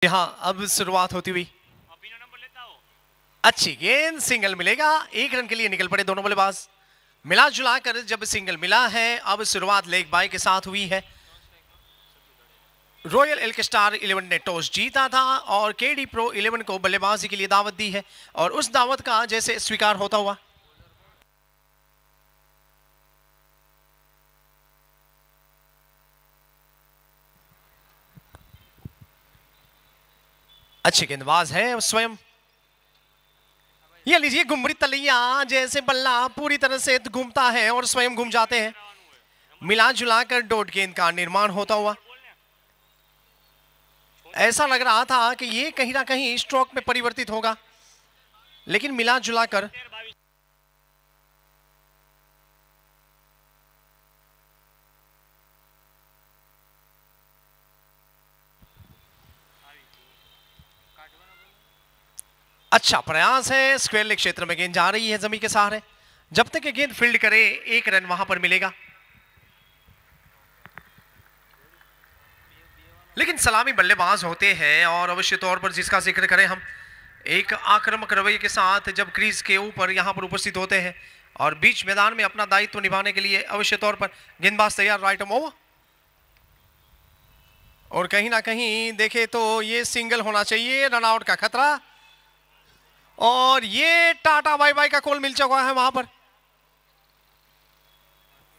हाँ, अब शुरुआत होती हुई। अच्छी गेंद, सिंगल मिलेगा। 1 रन के लिए निकल पड़े दोनों बल्लेबाज। मिला जुला कर जब सिंगल मिला है, अब शुरुआत लेग बाय के साथ हुई है। रॉयल एल्क स्टार 11 ने टॉस जीता था और केडी प्रो 11 को बल्लेबाजी के लिए दावत दी है और उस दावत का जैसे स्वीकार होता हुआ। अच्छी गेंदबाज है स्वयं। ये लीजिए घुमरी तलैया जैसे बल्ला पूरी तरह से घूमता है और स्वयं घूम जाते हैं। मिला जुला कर डॉट गेंद का निर्माण होता हुआ। ऐसा लग रहा था कि ये कहीं ना कहीं स्ट्रोक में परिवर्तित होगा, लेकिन मिला जुला कर अच्छा प्रयास है। स्क्वायर लेग क्षेत्र में गेंद जा रही है जमीन के सहारे। जब तक ये गेंद फील्ड करे 1 रन वहां पर मिलेगा। लेकिन सलामी बल्लेबाज होते हैं और अवश्य तौर पर जिसका जिक्र करें हम, एक आक्रामक रवैये के साथ जब क्रीज के ऊपर यहां पर उपस्थित होते हैं और बीच मैदान में अपना दायित्व निभाने के लिए अवश्य तौर पर गेंदबाज तैयार। राइट ओवर और कहीं ना कहीं देखे तो ये सिंगल होना चाहिए। रनआउट का खतरा और ये टाटा बाय बाय का कॉल मिल चुका है। वहां पर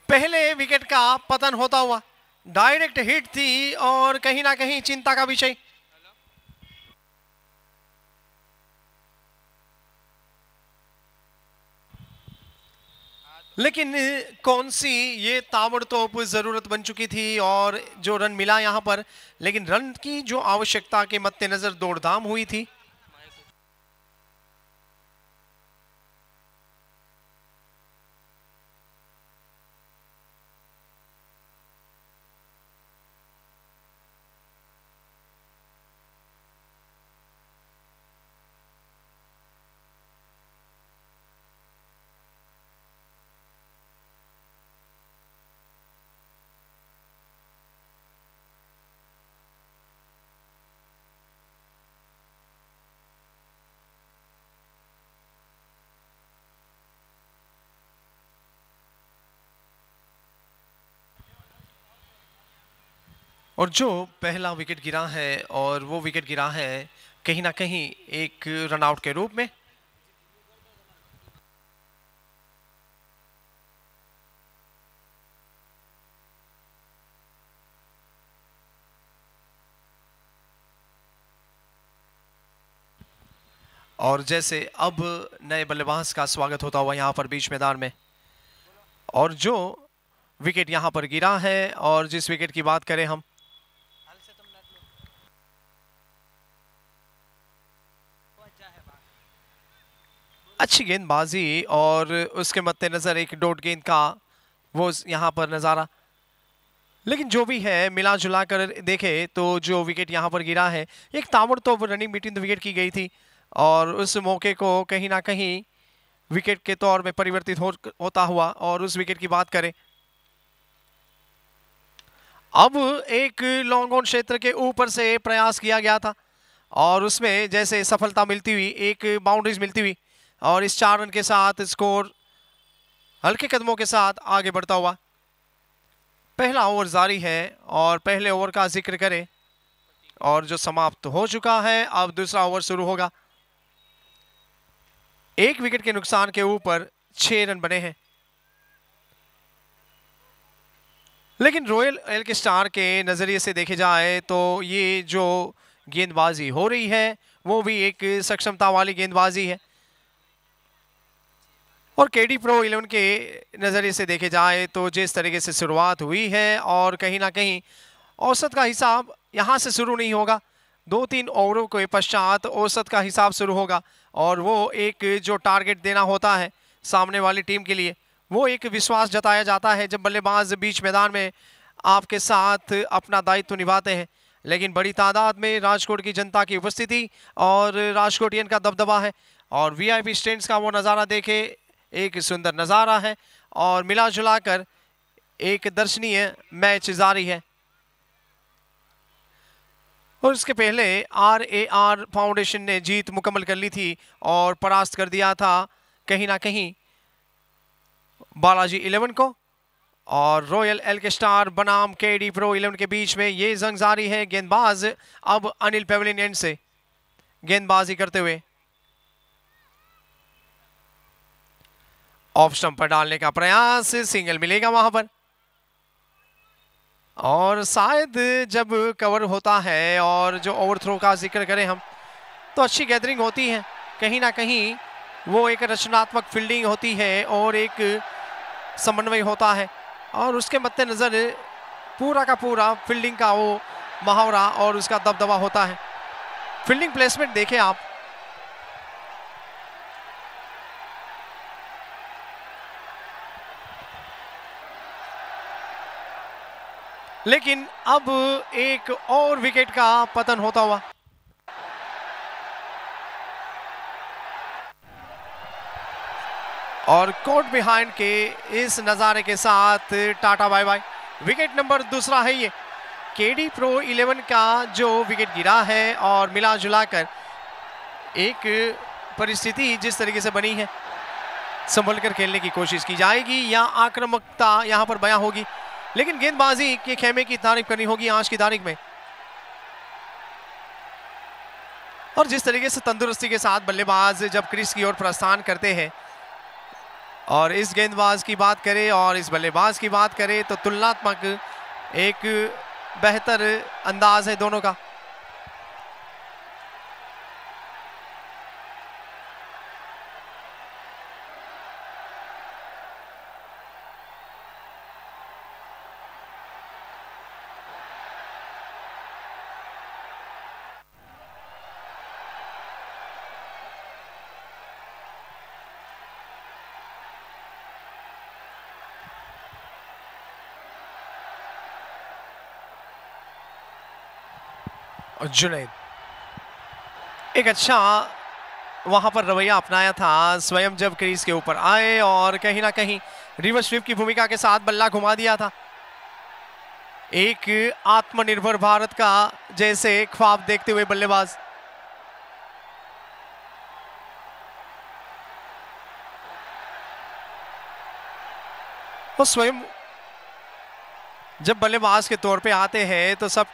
पहले विकेट का पतन होता हुआ। डायरेक्ट हिट थी और कहीं ना कहीं चिंता का विषय। लेकिन कौन सी ये ताबड़तोड़ जरूरत बन चुकी थी और जो रन मिला यहां पर, लेकिन रन की जो आवश्यकता के मद्देनजर दौड़धाम हुई थी। और जो पहला विकेट गिरा है और वो विकेट गिरा है कहीं ना कहीं एक रनआउट के रूप में। और जैसे अब नए बल्लेबाज का स्वागत होता हुआ यहां पर बीच मैदान में, और जो विकेट यहां पर गिरा है और जिस विकेट की बात करें हम, अच्छी गेंदबाजी और उसके मद्देनजर एक डॉट गेंद का वो यहां पर नजारा। लेकिन जो भी है मिला जुला कर देखे तो जो विकेट यहां पर गिरा है, एक ताबड़तोड़ रनिंग बिटवीन द विकेट की गई थी और उस मौके को कहीं ना कहीं विकेट के तौर में परिवर्तित होता हुआ। और उस विकेट की बात करें, अब एक लॉन्ग ऑन क्षेत्र के ऊपर से प्रयास किया गया था और उसमें जैसे सफलता मिलती हुई, एक बाउंड्रीज मिलती हुई और इस 4 रन के साथ स्कोर हल्के कदमों के साथ आगे बढ़ता हुआ। पहला ओवर जारी है और पहले ओवर का जिक्र करें और जो समाप्त हो चुका है, अब दूसरा ओवर शुरू होगा। 1 विकेट के नुकसान के ऊपर 6 रन बने हैं। लेकिन रॉयल एल्क स्टार के नजरिए से देखे जाए तो ये जो गेंदबाजी हो रही है वो भी एक सक्षमता वाली गेंदबाजी है। और केडी प्रो 11 के नज़रिए से देखे जाए तो जिस तरीके से शुरुआत हुई है और कहीं ना कहीं औसत का हिसाब यहाँ से शुरू नहीं होगा, 2-3 ओवरों के पश्चात औसत का हिसाब शुरू होगा और वो एक जो टारगेट देना होता है सामने वाली टीम के लिए, वो एक विश्वास जताया जाता है जब बल्लेबाज बीच मैदान में आपके साथ अपना दायित्व निभाते हैं। लेकिन बड़ी तादाद में राजकोट की जनता की उपस्थिति और राजकोटियन का दबदबा है और वीआईपी स्टैंड्स का वो नज़ारा देखे एक सुंदर नज़ारा है और मिला जुला कर एक दर्शनीय मैच जारी है। और इसके पहले RAR फाउंडेशन ने जीत मुकम्मल कर ली थी और परास्त कर दिया था कहीं ना कहीं बालाजी 11 को। और रॉयल एल्केस्टार बनाम KD Pro 11 के बीच में ये जंग जारी है। गेंदबाज अब अनिल पेवेलियन एंड से गेंदबाजी करते हुए ऑफ स्टंप पर डालने का प्रयास, सिंगल मिलेगा वहां पर। और शायद जब कवर होता है और जो ओवरथ्रो का जिक्र करें हम, तो अच्छी गैदरिंग होती है, कहीं ना कहीं वो एक रचनात्मक फील्डिंग होती है और एक समन्वय होता है, और उसके मद्देनजर पूरा का पूरा फील्डिंग का वो मुहावरा और उसका दबदबा होता है। फील्डिंग प्लेसमेंट देखें आप, लेकिन अब एक और विकेट का पतन होता हुआ। और कोर्ट बिहाइंड के इस नज़ारे के साथ tata bye bye. Wicket number दूसरा है ये। KD Pro 11 का जो विकेट गिरा है और मिला जुलाकर एक परिस्थिति जिस तरीके से बनी है, संभल कर खेलने की कोशिश की जाएगी या आक्रामकता यहां पर बयां होगी, लेकिन गेंदबाजी के खेमे की तारीफ करनी होगी आज की तारीख में। और जिस तरीके से तंदुरुस्ती के साथ बल्लेबाज जब क्रीज की ओर प्रस्थान करते हैं, और इस गेंदबाज की बात करें और इस बल्लेबाज की बात करें, तो तुलनात्मक एक बेहतर अंदाज है दोनों का। और जुनैद एक अच्छा वहां पर रवैया अपनाया था स्वयं जब क्रीज के ऊपर आए और कहीं ना कहीं रिवर्स स्वीप की भूमिका के साथ बल्ला घुमा दिया था। एक आत्मनिर्भर भारत का जैसे ख्वाब देखते हुए बल्लेबाज। वो स्वयं जब बल्लेबाज के तौर पे आते हैं तो सब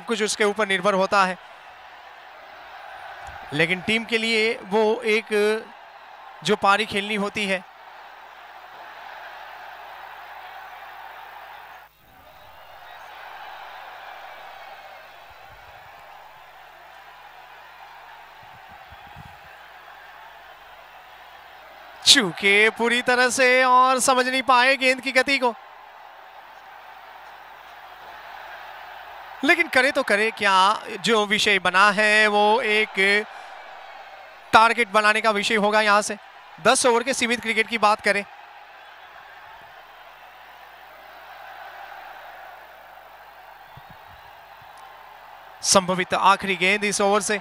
कुछ उसके ऊपर निर्भर होता है, लेकिन टीम के लिए वो एक जो पारी खेलनी होती है, चूके पूरी तरह से और समझ नहीं पाए गेंद की गति को, लेकिन करे तो करे क्या। जो विषय बना है वो एक टारगेट बनाने का विषय होगा। यहां से 10 ओवर के सीमित क्रिकेट की बात करें, संभवित आखिरी गेंद इस ओवर से,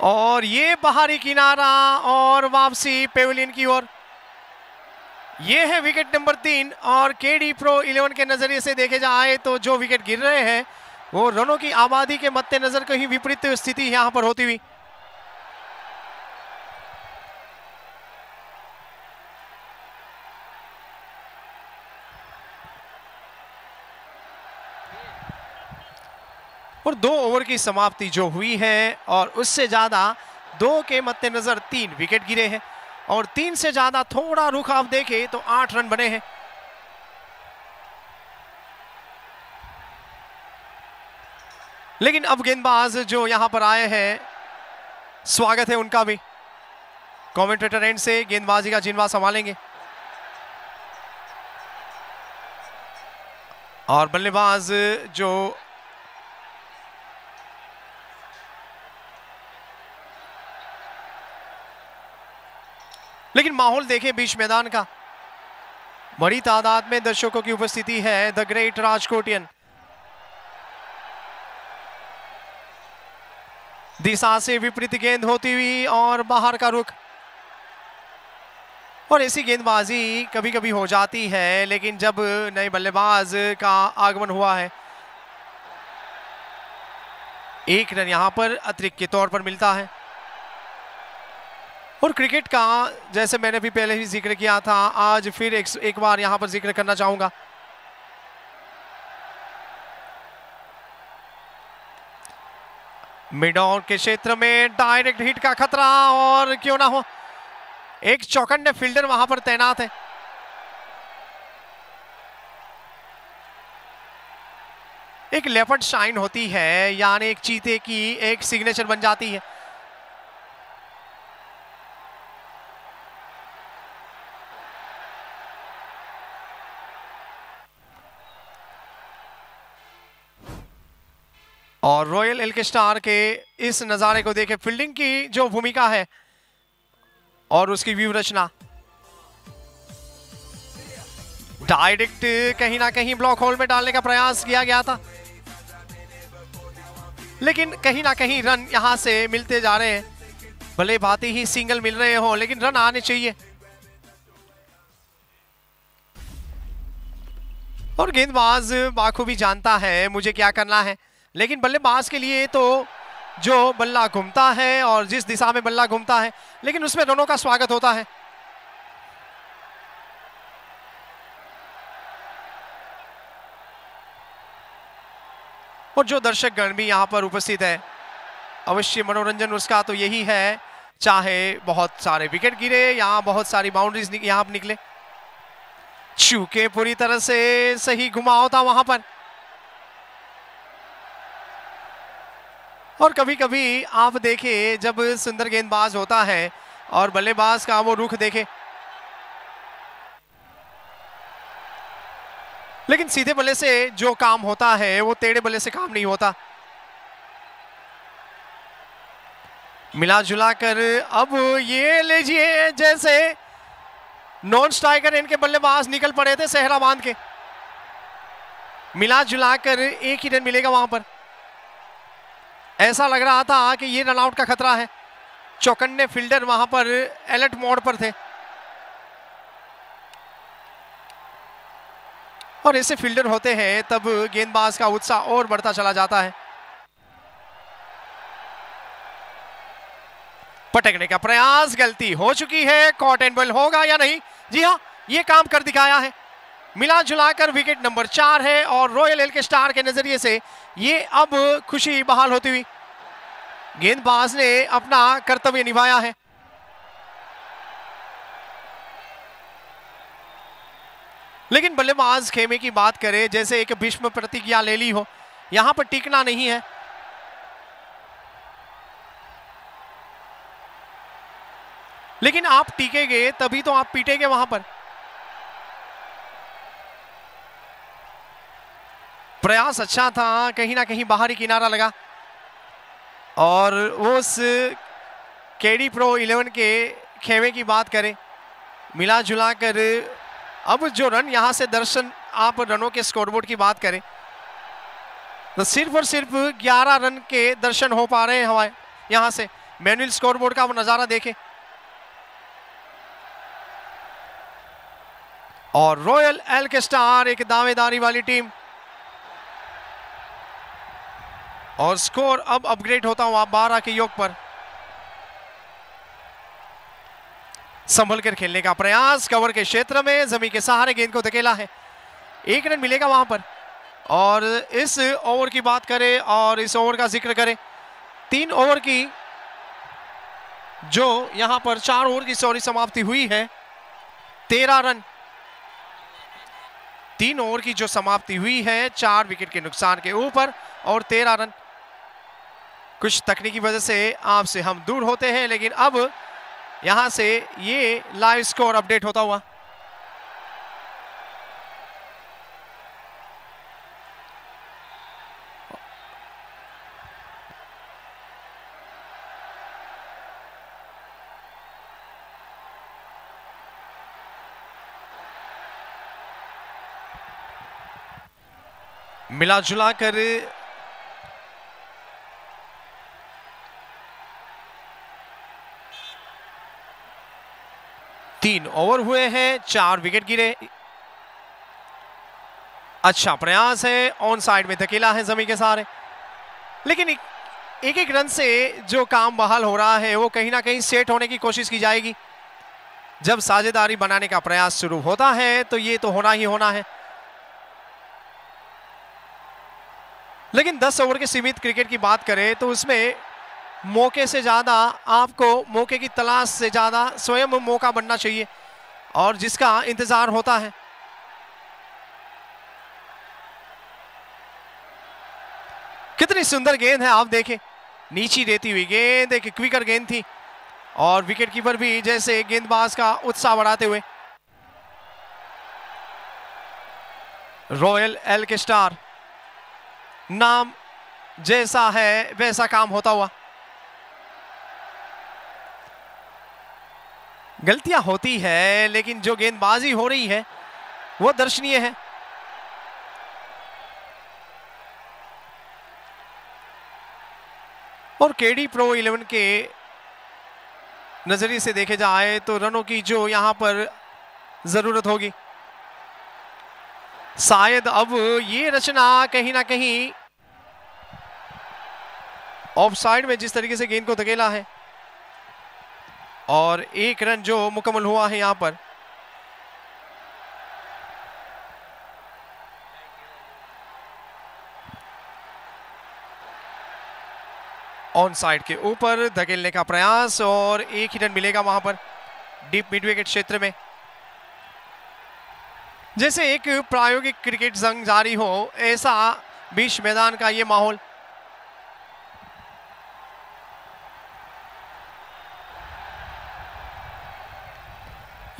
और ये बाहरी किनारा और वापसी पेविलियन की ओर। ये है विकेट नंबर 3। और KD Pro 11 के नजरिए से देखे जाए तो जो विकेट गिर रहे हैं वो रनों की आबादी के मद्देनजर कहीं विपरीत स्थिति यहां पर होती हुई। और 2 ओवर की समाप्ति जो हुई है और उससे ज्यादा 2 के मद्देनजर 3 विकेट गिरे हैं, और 3 से ज्यादा थोड़ा रुख आप देखें तो 8 रन बने हैं। लेकिन अब गेंदबाज जो यहां पर आए हैं, स्वागत है उनका भी। कमेंटेटर एंड से गेंदबाजी का जिन्वा संभालेंगे, और बल्लेबाज जो लेकिन माहौल देखें बीच मैदान का, बड़ी तादाद में दर्शकों की उपस्थिति है। द ग्रेट राजकोटियन दिशा से विपरीत गेंद होती हुई और बाहर का रुख, और ऐसी गेंदबाजी कभी कभी हो जाती है, लेकिन जब नए बल्लेबाज का आगमन हुआ है 1 रन यहां पर अतिरिक्त के तौर पर मिलता है। और क्रिकेट का जैसे मैंने भी पहले ही जिक्र किया था, आज फिर एक बार यहां पर जिक्र करना चाहूंगा। मिड ऑन के क्षेत्र में डायरेक्ट हिट का खतरा, और क्यों ना हो एक चौकन्ने फील्डर वहां पर तैनात है। एक लेपर्ड शाइन होती है, यानी एक चीते की एक सिग्नेचर बन जाती है। और रॉयल एल्के स्टार के इस नजारे को देखें, फील्डिंग की जो भूमिका है और उसकी व्यू रचना। डायरेक्ट कहीं ना कहीं ब्लॉक होल में डालने का प्रयास किया गया था, लेकिन कहीं ना कहीं रन यहां से मिलते जा रहे हैं। भले भांति ही सिंगल मिल रहे हो, लेकिन रन आने चाहिए। और गेंदबाज बाखूबी जानता है मुझे क्या करना है, लेकिन बल्लेबाज के लिए तो जो बल्ला घूमता है और जिस दिशा में बल्ला घूमता है, लेकिन उसमें रनों का स्वागत होता है। और जो दर्शकगण भी यहाँ पर उपस्थित है, अवश्य मनोरंजन उसका तो यही है, चाहे बहुत सारे विकेट गिरे या बहुत सारी बाउंड्रीज यहाँ पर निकले। चूके पूरी तरह से सही घुमाव था वहां पर। और कभी कभी आप देखें जब सुंदर गेंदबाज होता है और बल्लेबाज का वो रुख देखे, लेकिन सीधे बल्ले से जो काम होता है वो टेढ़े बल्ले से काम नहीं होता। मिला जुला कर अब ये लीजिए, जैसे नॉन स्ट्राइकर इनके बल्लेबाज निकल पड़े थे सहरा बांध के, मिला जुला कर एक ही रन मिलेगा वहां पर। ऐसा लग रहा था कि ये रन आउट का खतरा है। चौकन्ने फील्डर वहां पर अलर्ट मोड पर थे, और ऐसे फील्डर होते हैं तब गेंदबाज का उत्साह और बढ़ता चला जाता है। पटकने का प्रयास, गलती हो चुकी है। कॉट एंड बॉल होगा या नहीं? जी हाँ, ये काम कर दिखाया है। मिला जुलाकर विकेट नंबर 4 है, और रॉयल एल्के स्टार के नजरिए से ये अब खुशी बहाल होती हुई। गेंदबाज ने अपना कर्तव्य निभाया है। लेकिन बल्लेबाज खेमे की बात करें, जैसे एक भीष्म प्रतिज्ञा ले ली हो, यहां पर टिकना नहीं है। लेकिन आप टिकेंगे तभी तो आप पीटेंगे वहां पर। प्रयास अच्छा था, कहीं ना कहीं बाहरी किनारा लगा, और उस केडी प्रो 11 के खेमे की बात करें, मिला जुला कर अब जो रन यहां से दर्शन, आप रनों के स्कोरबोर्ड की बात करें तो सिर्फ और सिर्फ 11 रन के दर्शन हो पा रहे हैं हमारे यहां से। मैनुअल स्कोरबोर्ड का आप नजारा देखें, और रॉयल एल्के स्टार एक दावेदारी वाली टीम, और स्कोर अब अपग्रेड होता हुआ 12 के योग पर। संभल कर खेलने का प्रयास, कवर के क्षेत्र में जमीन के सहारे गेंद को धकेला है। 1 रन मिलेगा वहां पर। और इस ओवर की बात करें और इस ओवर का जिक्र करें, 3 ओवर की जो यहां पर 4 ओवर की समाप्ति हुई है, 13 रन। 3 ओवर की जो समाप्ति हुई है 4 विकेट के नुकसान के ऊपर, और 13 रन। कुछ तकनीकी वजह से आपसे हम दूर होते हैं, लेकिन अब यहां से ये लाइव स्कोर अपडेट होता हुआ। मिला जुला कर 3 ओवर हुए हैं, 4 विकेट गिरे। अच्छा प्रयास है, ऑन साइड में धकेला है जमीन के सहारे, लेकिन एक एक रन से जो काम बहाल हो रहा है वो कहीं ना कहीं सेट होने की कोशिश की जाएगी। जब साझेदारी बनाने का प्रयास शुरू होता है तो ये तो होना ही होना है। लेकिन 10 ओवर के सीमित क्रिकेट की बात करें तो उसमें मौके से ज्यादा आपको मौके की तलाश से ज्यादा स्वयं मौका बनना चाहिए और जिसका इंतजार होता है। कितनी सुंदर गेंद है, आप देखें, नीची रहती हुई गेंद, एक क्विकर गेंद थी और विकेट कीपर भी जैसे गेंदबाज का उत्साह बढ़ाते हुए। रॉयल एल के स्टार नाम जैसा है वैसा काम होता हुआ। गलतियां होती है लेकिन जो गेंदबाजी हो रही है वो दर्शनीय है। और केडी प्रो 11 के नजरिए से देखे जाए तो रनों की जो यहां पर जरूरत होगी, शायद अब ये रचना कहीं ना कहीं ऑफ साइड में जिस तरीके से गेंद को धकेला है और एक रन जो मुकम्मल हुआ है यहां पर। ऑन साइड के ऊपर धकेलने का प्रयास और एक ही रन मिलेगा वहां पर डीप मिड विकेट क्षेत्र में। जैसे एक प्रायोगिक क्रिकेट जंग जारी हो ऐसा बीच मैदान का ये माहौल।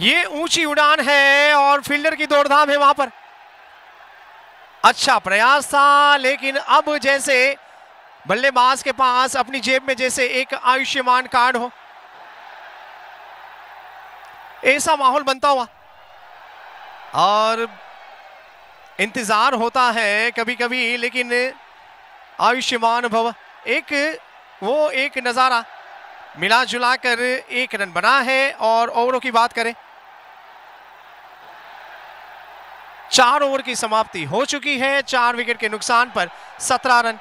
ये ऊंची उड़ान है और फील्डर की दौड़धाम है वहां पर। अच्छा प्रयास था लेकिन अब जैसे बल्लेबाज के पास अपनी जेब में जैसे एक आयुष्मान कार्ड हो ऐसा माहौल बनता हुआ और इंतजार होता है कभी कभी, लेकिन आयुष्मान भव एक वो एक नजारा मिला जुला कर एक रन बना है। और ओवरों की बात करें, 4 ओवर की समाप्ति हो चुकी है, 4 विकेट के नुकसान पर 17 रन।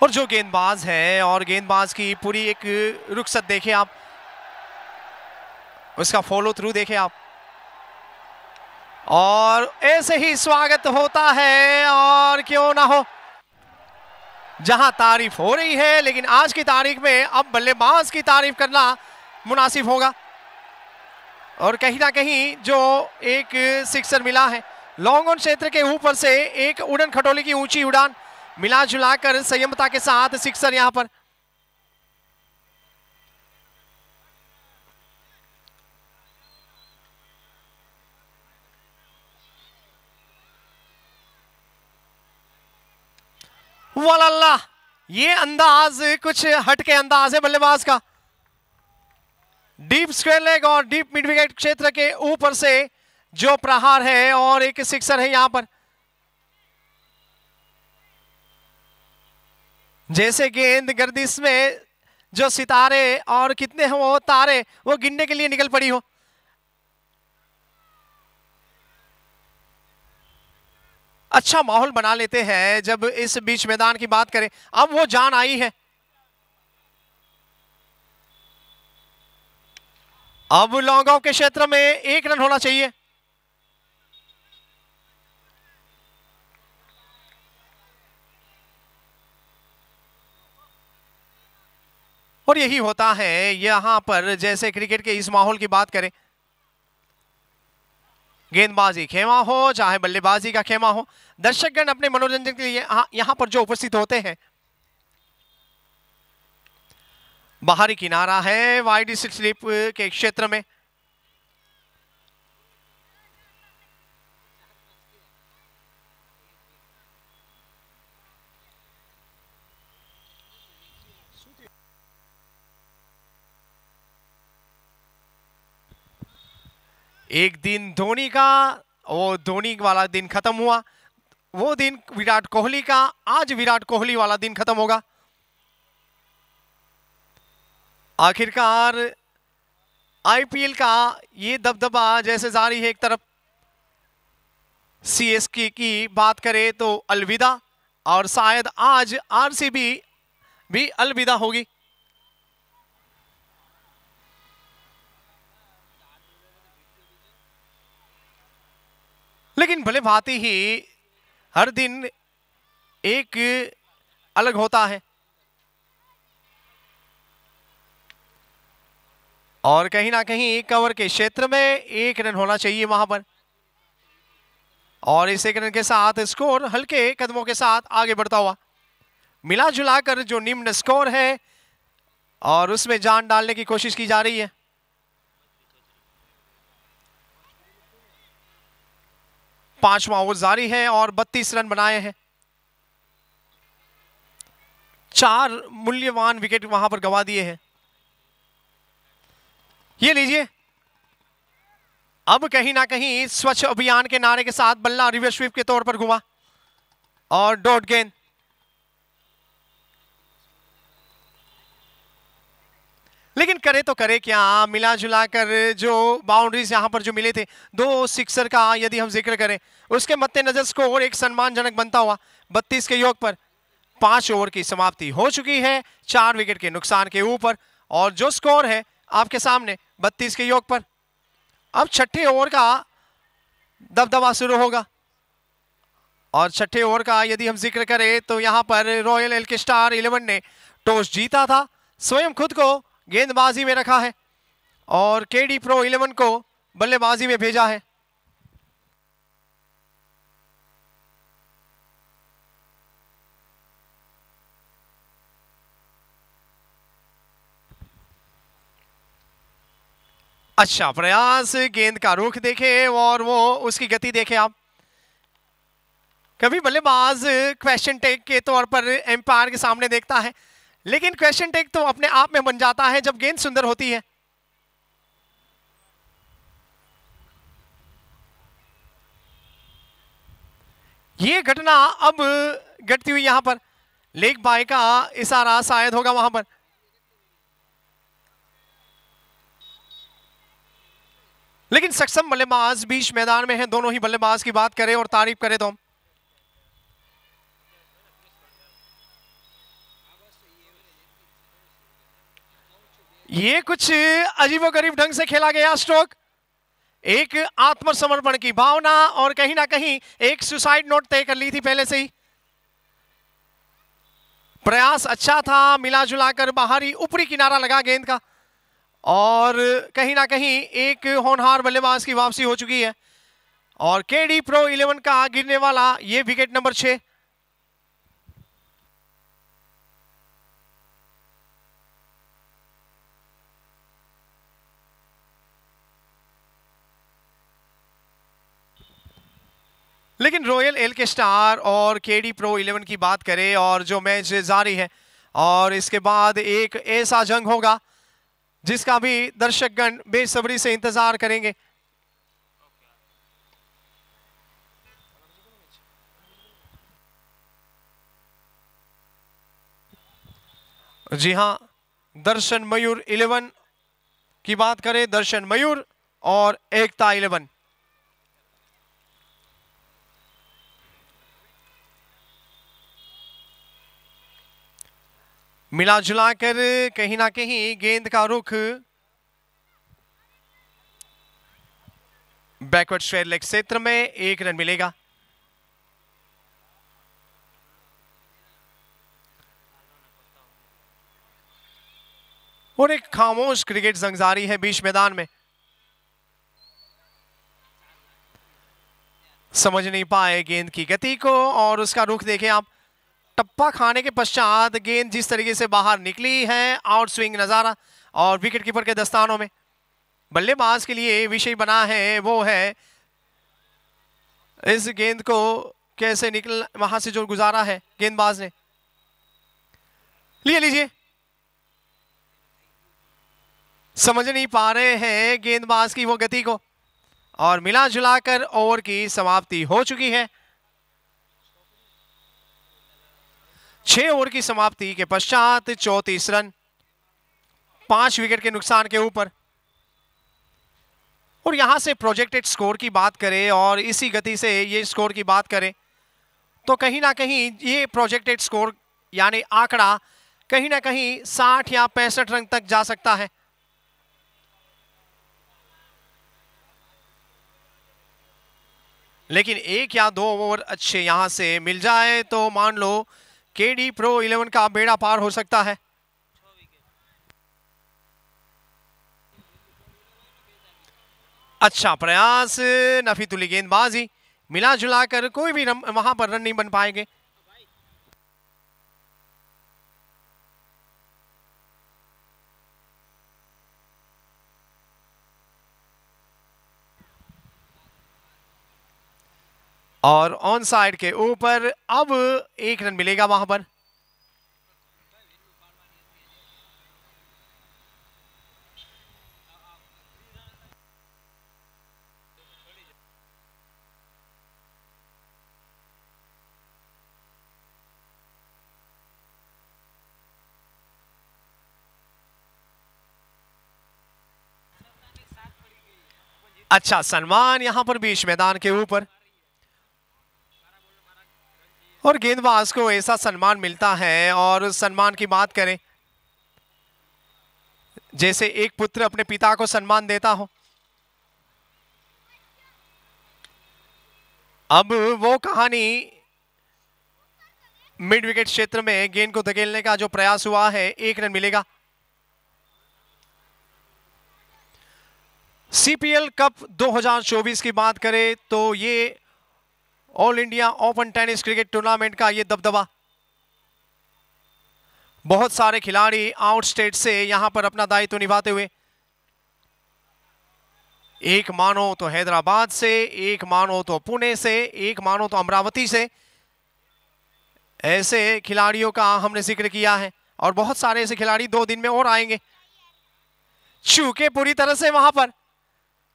और जो गेंदबाज है और गेंदबाज की पूरी एक रुखसत देखें आप, उसका फॉलो थ्रू देखें आप, और ऐसे ही स्वागत होता है। और क्यों ना हो, जहां तारीफ हो रही है लेकिन आज की तारीख में अब बल्लेबाज की तारीफ करना मुनासिब होगा। और कहीं ना कहीं जो एक सिक्सर मिला है लॉन्ग ऑन क्षेत्र के ऊपर से, एक उड़न खटोले की ऊंची उड़ान मिला जुलाकर संयमता के साथ सिक्सर यहां पर। वाला ये अंदाज कुछ हटके अंदाज है बल्लेबाज का। डीप स्क्वायर लेग और डीप मिड विकेट क्षेत्र के ऊपर से जो प्रहार है और एक सिक्सर है यहां पर। जैसे गेंद गर्दिश में जो सितारे और कितने हैं वो तारे वो गिनने के लिए निकल पड़ी हो। अच्छा माहौल बना लेते हैं जब इस बीच मैदान की बात करें, अब वो जान आई है। अब लॉन्ग ऑफ के क्षेत्र में 1 रन होना चाहिए। और यही होता है यहां पर, जैसे क्रिकेट के इस माहौल की बात करें, गेंदबाजी खेमा हो चाहे बल्लेबाजी का खेमा हो, दर्शकगण अपने मनोरंजन के लिए यहां पर जो उपस्थित होते हैं। बाहरी किनारा है वाइड स्लिप के क्षेत्र में। एक दिन धोनी का, वो धोनी वाला दिन खत्म हुआ वो दिन विराट कोहली का, आज विराट कोहली वाला दिन खत्म होगा। आखिरकार आईपीएल का ये दबदबा जैसे जारी है, एक तरफ सीएसके की बात करें तो अलविदा, और शायद आज आरसीबी भी अलविदा होगी। लेकिन भले भांति ही हर दिन एक अलग होता है, और कहीं ना कहीं कवर के क्षेत्र में 1 रन होना चाहिए वहां पर, और इस 1 रन के साथ स्कोर हल्के कदमों के साथ आगे बढ़ता हुआ, मिला जुलाकर जो निम्न स्कोर है और उसमें जान डालने की कोशिश की जा रही है। पांचवा ओवर जारी है और 32 रन बनाए हैं। 4 मूल्यवान विकेट वहां पर गंवा दिए हैं। ये लीजिए, अब कहीं ना कहीं स्वच्छ अभियान के नारे के साथ बल्ला रिवर्स स्वीप के तौर पर घुमा और डॉट गेंद। लेकिन करे तो करे क्या, मिला जुलाकर जो बाउंड्रीज यहां पर जो मिले थे, 2 सिक्सर का यदि हम जिक्र करें, उसके मद्देनजर स्कोर एक सम्मानजनक बनता हुआ 32 के योग पर 5 ओवर की समाप्ति हो चुकी है 4 विकेट के नुकसान के ऊपर, और जो स्कोर है आपके सामने 32 के योग पर। अब छठे ओवर का दबदबा शुरू होगा, और छठे ओवर का यदि हम जिक्र करें तो यहां पर रॉयल एलके स्टार 11 ने टॉस जीता था, स्वयं खुद को गेंदबाजी में रखा है और केडी प्रो 11 को बल्लेबाजी में भेजा है। अच्छा प्रयास, गेंद का रुख देखे और वो उसकी गति देखे आप। कभी बल्लेबाज क्वेश्चन टैग के तौर पर एम्पायर के सामने देखता है, लेकिन क्वेश्चन टैग तो अपने आप में बन जाता है जब गेंद सुंदर होती है। ये घटना अब घटती हुई यहां पर लेग बाय का इशारा शायद होगा वहां पर। लेकिन सक्षम बल्लेबाज बीच मैदान में है, दोनों ही बल्लेबाज की बात करें और तारीफ करें तो हम ये कुछ अजीबोगरीब ढंग से खेला गया स्ट्रोक, एक आत्मसमर्पण की भावना और कहीं ना कहीं एक सुसाइड नोट तय कर ली थी पहले से ही। प्रयास अच्छा था, मिला जुलाकर बाहरी ऊपरी किनारा लगा गेंद का, और कहीं ना कहीं एक होनहार बल्लेबाज की वापसी हो चुकी है, और केडी प्रो 11 का गिरने वाला ये विकेट नंबर 6। लेकिन रॉयल एलके स्टार और केडी प्रो 11 की बात करें और जो मैच जारी है, और इसके बाद एक ऐसा जंग होगा जिसका भी दर्शकगण बेसब्री से इंतजार करेंगे। जी हां, दर्शन मयूर 11 की बात करें, दर्शन मयूर और एकता 11। मिला जुलाकर कहीं ना कहीं गेंद का रुख बैकवर्ड स्क्वायर लेग क्षेत्र में 1 रन मिलेगा। और एक खामोश क्रिकेट जंग जारी है बीच मैदान में। समझ नहीं पाए गेंद की गति को और उसका रुख देखें आप। टप्पा खाने के पश्चात गेंद जिस तरीके से बाहर निकली है, आउट स्विंग नजारा, और विकेट कीपर के दस्तानों में बल्लेबाज के लिए विषय बना है वो है इस गेंद को कैसे निकल वहां से जो गुजारा है गेंदबाज ने। लीजिए, समझ नहीं पा रहे हैं गेंदबाज की वो गति को, और मिला जुलाकर ओवर की समाप्ति हो चुकी है। 6 ओवर की समाप्ति के पश्चात 34 रन, 5 विकेट के नुकसान के ऊपर। और यहां से प्रोजेक्टेड स्कोर की बात करें और इसी गति से ये स्कोर की बात करें तो कहीं ना कहीं ये प्रोजेक्टेड स्कोर यानी आंकड़ा कहीं ना कहीं 60 या 65 रन तक जा सकता है। लेकिन 1 या 2 ओवर अच्छे यहां से मिल जाए तो मान लो केडी प्रो 11 का बेड़ा पार हो सकता है। अच्छा प्रयास, नफीतुली गेंदबाजी, मिला जुलाकर कोई भी वहां पर रन नहीं बन पाएंगे। और ऑन साइड के ऊपर अब 1 रन मिलेगा वहां पर। अच्छा सन्मान यहां पर बीच मैदान के ऊपर, और गेंदबाज को ऐसा सम्मान मिलता है। और सम्मान की बात करें जैसे एक पुत्र अपने पिता को सम्मान देता हो, अब वो कहानी मिड विकेट क्षेत्र में गेंद को धकेलने का जो प्रयास हुआ है, 1 रन मिलेगा। सीपीएल कप 2024 की बात करें तो ये all India open tennis cricket tournament का ये दबदबा, बहुत सारे खिलाड़ी आउट स्टेट से यहां पर अपना दायित्व निभाते हुए, एक मानो तो हैदराबाद से, एक मानो तो पुणे से, एक मानो तो अमरावती से, ऐसे खिलाड़ियों का हमने जिक्र किया है। और बहुत सारे ऐसे खिलाड़ी 2 दिन में और आएंगे। चूके पूरी तरह से वहां पर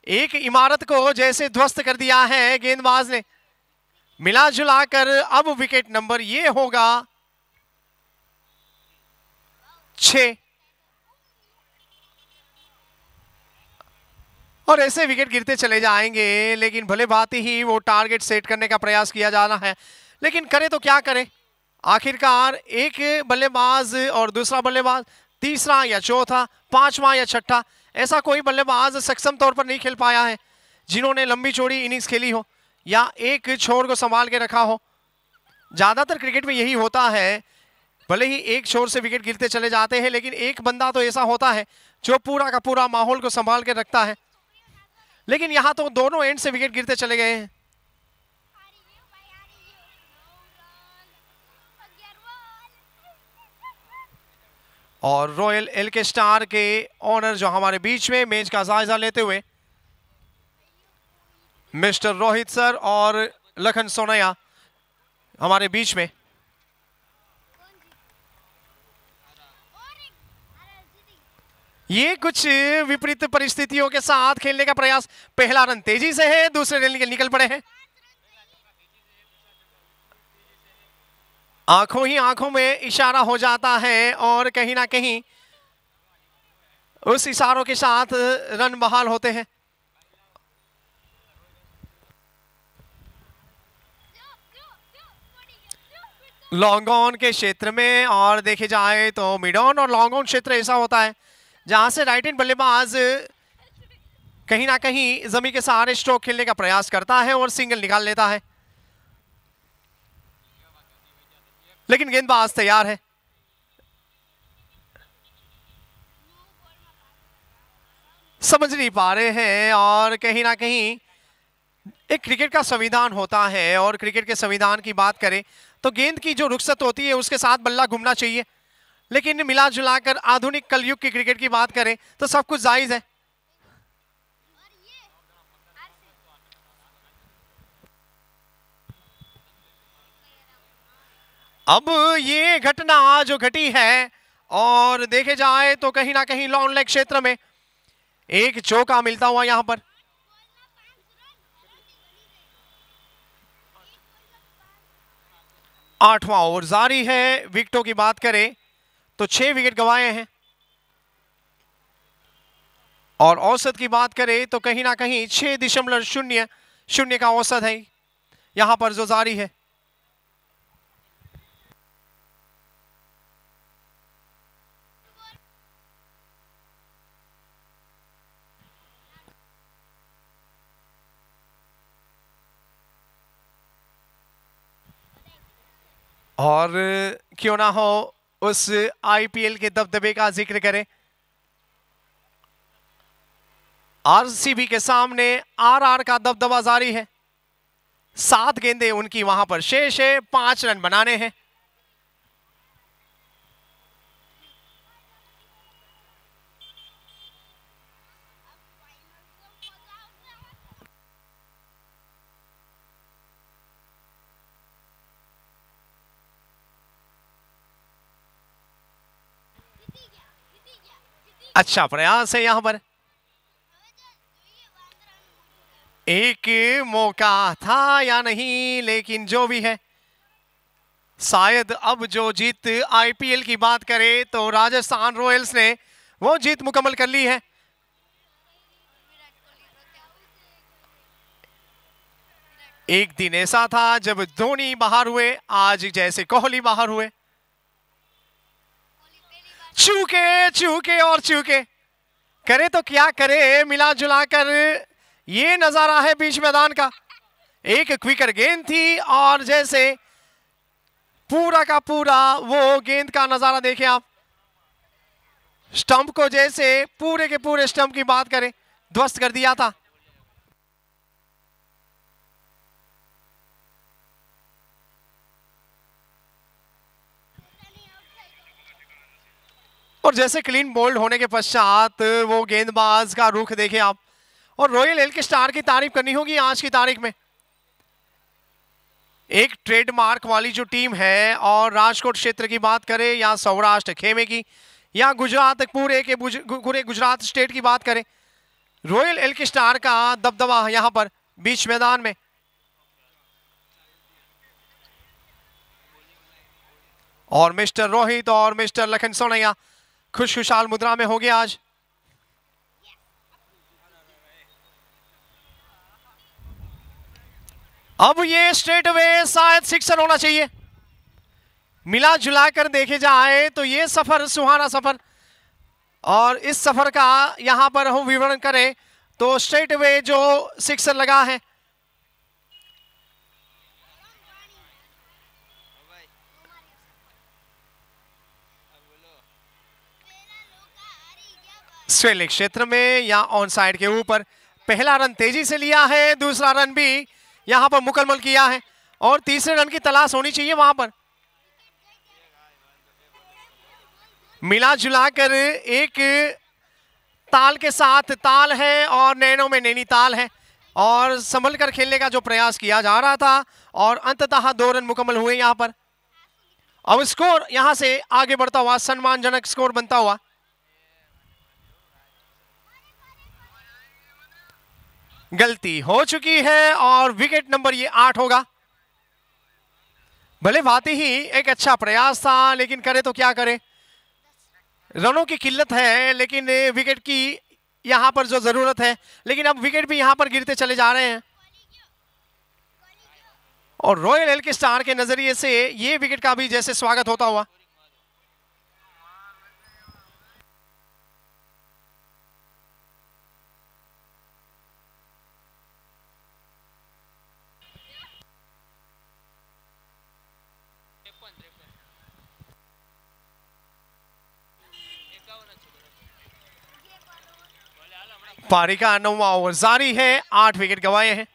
एक इमारत को जैसे ध्वस्त कर दिया है गेंदबाज ने, मिला जुला कर अब विकेट नंबर ये होगा 6। और ऐसे विकेट गिरते चले जाएंगे, लेकिन भले भांति ही वो टारगेट सेट करने का प्रयास किया जाना है, लेकिन करें तो क्या करें। आखिरकार एक बल्लेबाज और दूसरा बल्लेबाज, तीसरा या चौथा, पांचवा या छठा, ऐसा कोई बल्लेबाज सक्षम तौर पर नहीं खेल पाया है जिन्होंने लंबी चौड़ी इनिंग्स खेली हो या एक छोर को संभाल के रखा हो। ज्यादातर क्रिकेट में यही होता है, भले ही एक छोर से विकेट गिरते चले जाते हैं, लेकिन एक बंदा तो ऐसा होता है जो पूरा का पूरा माहौल को संभाल के रखता है। लेकिन यहां तो दोनों एंड से विकेट गिरते चले गए हैं। और रॉयल एलके स्टार के ऑनर जो हमारे बीच में मैच का जायजा लेते हुए मिस्टर रोहित सर और लखन सोनैया हमारे बीच में। ये कुछ विपरीत परिस्थितियों के साथ खेलने का प्रयास, पहला रन तेजी से है, दूसरे रन निकल पड़े हैं। आंखों ही आंखों में इशारा हो जाता है और कहीं ना कहीं उस इशारों के साथ रन बहाल होते हैं। लॉन्ग ऑन के क्षेत्र में और देखे जाए तो मिड ऑन और लॉन्ग ऑन क्षेत्र ऐसा होता है जहां से राइट हैंड बल्लेबाज कहीं ना कहीं जमीन के सहारे स्ट्रोक खेलने का प्रयास करता है और सिंगल निकाल लेता है, लेकिन गेंदबाज तैयार है। समझ नहीं पा रहे हैं। और कहीं ना कहीं एक क्रिकेट का संविधान होता है और क्रिकेट के संविधान की बात करें तो गेंद की जो रुखसत होती है उसके साथ बल्ला घूमना चाहिए, लेकिन मिला जुलाकर आधुनिक कलयुग की क्रिकेट की बात करें तो सब कुछ जायज है। अब ये घटना जो घटी है और देखे जाए तो कहीं ना कहीं लॉन्ग लेग क्षेत्र में एक चौका मिलता हुआ यहां पर। 8वां ओवर जारी है। विकेटों की बात करें तो 6 विकेट गंवाए हैं और औसत की बात करें तो कहीं ना कहीं 6.00 का औसत है यहां पर जो जारी है। और क्यों ना हो उस आईपीएल के दबदबे का जिक्र करें। आरसीबी के सामने आरआर का दबदबा जारी है। 7 गेंदें उनकी वहां पर शेष है, 5 रन बनाने हैं। अच्छा प्रयास है यहां पर, एक मौका था या नहीं, लेकिन जो भी है शायद अब जो जीत आईपीएल की बात करें तो राजस्थान रॉयल्स ने वो जीत मुकम्मल कर ली है। एक दिन ऐसा था जब धोनी बाहर हुए, आज जैसे कोहली बाहर हुए। चूके चूके और चूके, करे तो क्या करे, मिला जुला कर ये नजारा है बीच मैदान का। एक क्विकर गेंद थी और जैसे पूरा का पूरा वो गेंद का नजारा देखें आप, स्टंप को जैसे पूरे के पूरे स्टंप की बात करें ध्वस्त कर दिया था। और जैसे क्लीन बोल्ड होने के पश्चात वो गेंदबाज का रुख देखें आप, और रॉयल एल के स्टार की तारीफ करनी होगी आज की तारीख में। एक ट्रेडमार्क वाली जो टीम है, और राजकोट क्षेत्र की बात करें या सौराष्ट्र खेमे की या गुजरात पूरे गुजरात स्टेट की बात करें, रॉयल एल के स्टार का दबदबा यहां पर बीच मैदान में। और मिस्टर रोहित और मिस्टर लखन सोनैया खुशखुशाल मुद्रा में हो गया आज। अब ये स्ट्रेट अवे शायद सिक्सर होना चाहिए। मिला जुला कर देखे जाए तो ये सफर सुहाना सफर, और इस सफर का यहां पर हम विवरण करें तो स्ट्रेट अवे जो सिक्सर लगा है। स्वेलिक क्षेत्र में या ऑन साइड के ऊपर पहला रन तेजी से लिया है, दूसरा रन भी यहां पर मुकम्मल किया है और तीसरे रन की तलाश होनी चाहिए वहां पर। मिला जुला कर एक ताल के साथ ताल है और नैनों में नैनी ताल है, और संभल कर खेलने का जो प्रयास किया जा रहा था, और अंततः 2 रन मुकम्मल हुए यहां पर। अब स्कोर यहां से आगे बढ़ता हुआ सम्मानजनक स्कोर बनता हुआ। गलती हो चुकी है और विकेट नंबर ये 8 होगा। भले भांति ही एक अच्छा प्रयास था, लेकिन करे तो क्या करे, रनों की किल्लत है लेकिन विकेट की यहां पर जो जरूरत है, लेकिन अब विकेट भी यहां पर गिरते चले जा रहे हैं। और रॉयल एल के स्टार के नजरिए से ये विकेट का भी जैसे स्वागत होता हुआ। पारी का 9वां ओवर जारी है, 8 विकेट गंवाए हैं।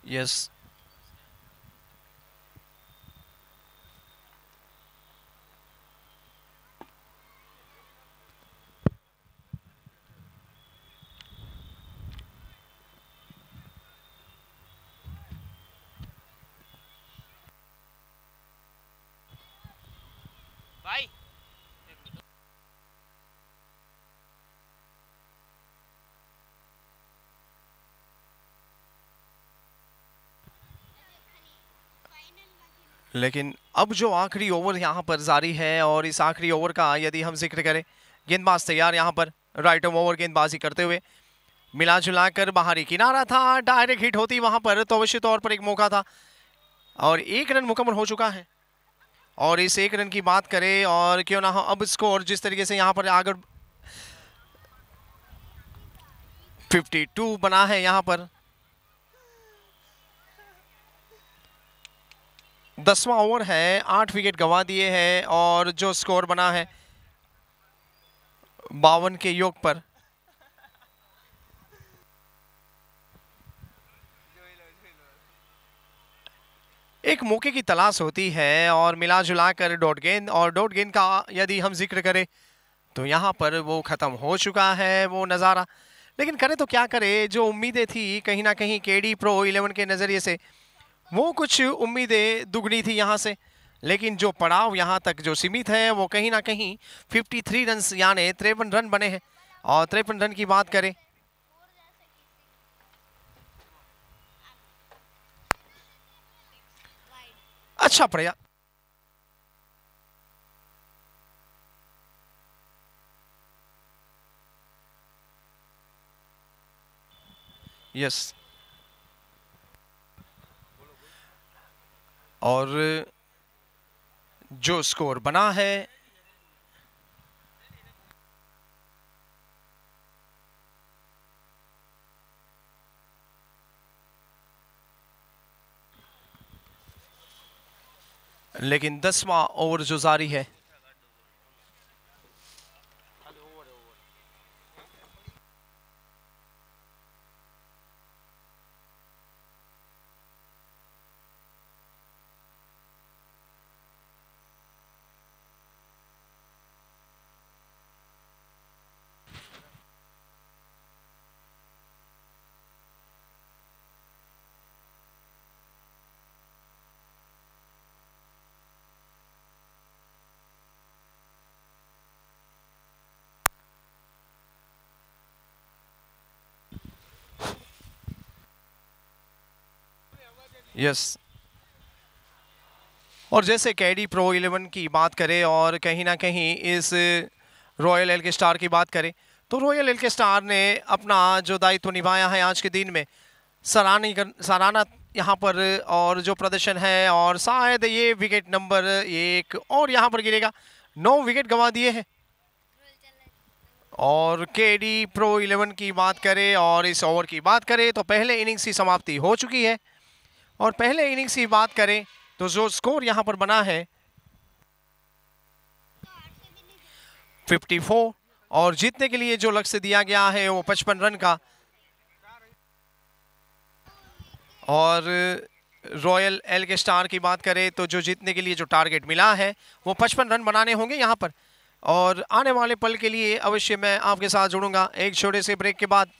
यस। भाई लेकिन अब जो आखिरी ओवर यहाँ पर जारी है और इस आखिरी ओवर का यदि हम जिक्र करें, गेंदबाज तैयार यहाँ पर राइट ओवर गेंदबाजी करते हुए, मिला जुला कर बाहरी किनारा था, डायरेक्ट हिट होती वहां पर तो अवश्य तौर पर एक मौका था और 1 रन मुकम्मल हो चुका है। और इस 1 रन की बात करें और क्यों ना हो अब स्कोर जिस तरीके से यहाँ पर आगे 52 बना है यहाँ पर। 10वां ओवर है, 8 विकेट गंवा दिए हैं और जो स्कोर बना है 52 के योग पर। एक मौके की तलाश होती है और मिला जुला कर डॉट गेंद, और डॉट गेंद का यदि हम जिक्र करें तो यहाँ पर वो खत्म हो चुका है वो नज़ारा। लेकिन करे तो क्या करे, जो उम्मीदें थी कहीं ना कहीं केडी प्रो 11 के नज़रिए से वो कुछ उम्मीदें दुगनी थी यहाँ से, लेकिन जो पड़ाव यहाँ तक जो सीमित है वो कहीं ना कहीं 53 रन यानी 53 रन बने हैं। और 53 रन की बात करें, अच्छा प्रयास। यस। और जो स्कोर बना है लेकिन 10वां ओवर जो जारी है, यस। और जैसे कैडी प्रो 11 की बात करें और कहीं ना कहीं इस रॉयल एल के स्टार की बात करें तो रॉयल एल के स्टार ने अपना जो दायित्व निभाया है आज के दिन में सराहना यहाँ पर, और जो प्रदर्शन है, और शायद ये विकेट नंबर 1 और यहाँ पर गिरेगा। 9 विकेट गंवा दिए हैं। और केडी प्रो 11 की बात करें और इस ओवर की बात करें तो पहले इनिंग्स की समाप्ति हो चुकी है। और पहले इनिंग्स की बात करें तो जो स्कोर यहाँ पर बना है 54, और जीतने के लिए जो लक्ष्य दिया गया है वो 55 रन का। और रॉयल एल के स्टार की बात करें तो जो जीतने के लिए जो टारगेट मिला है वो 55 रन बनाने होंगे यहाँ पर। और आने वाले पल के लिए अवश्य मैं आपके साथ जुड़ूंगा एक छोटे से ब्रेक के बाद।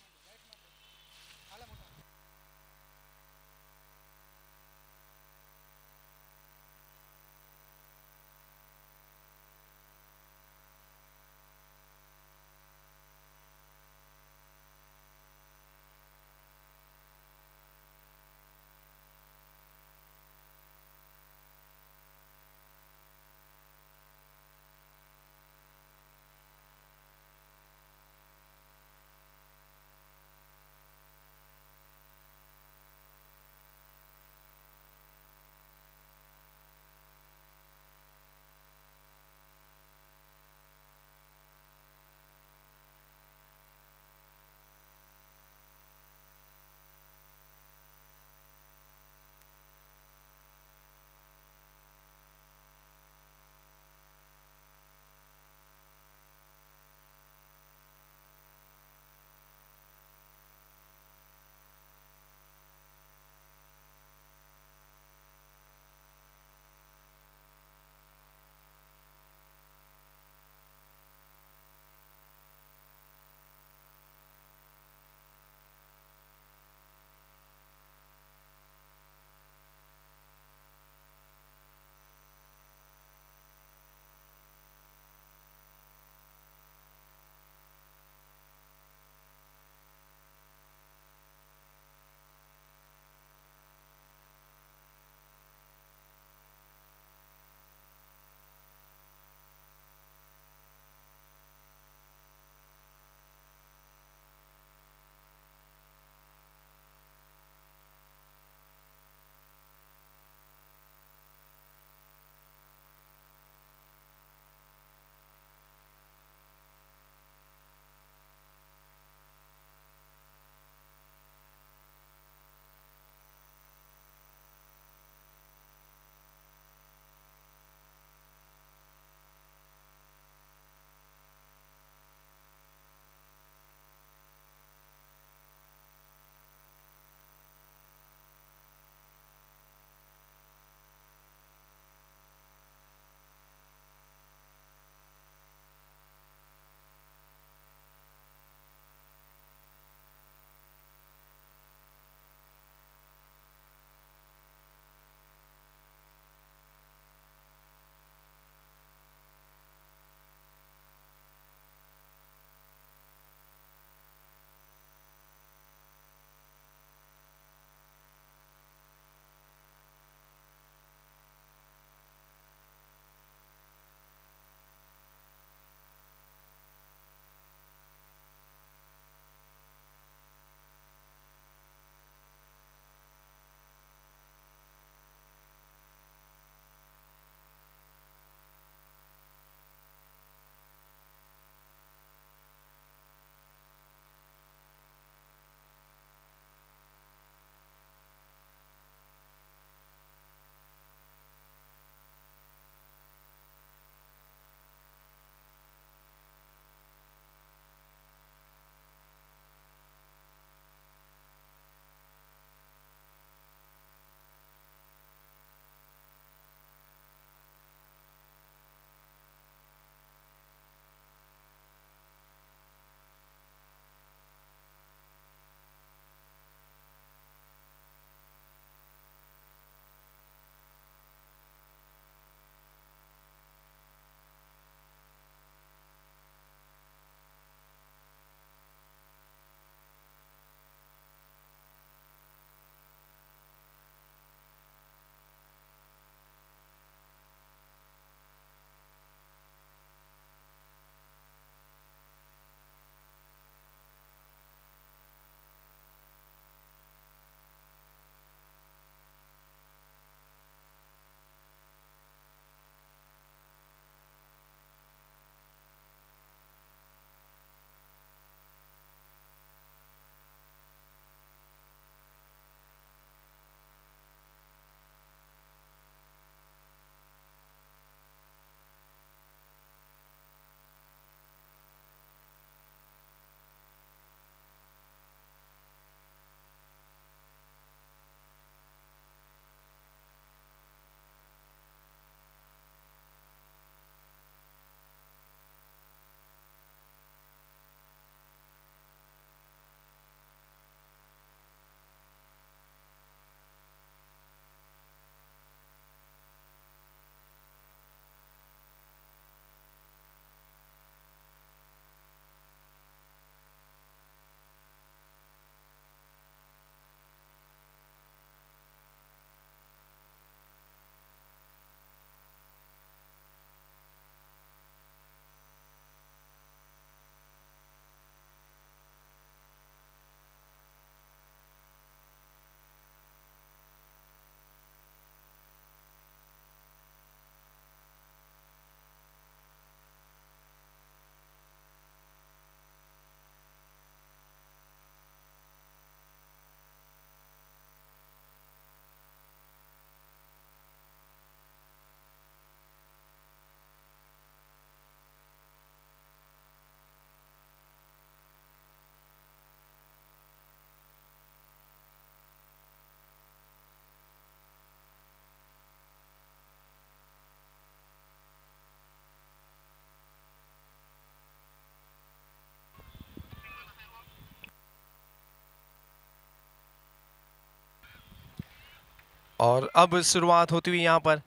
और अब शुरुआत होती हुई यहाँ पर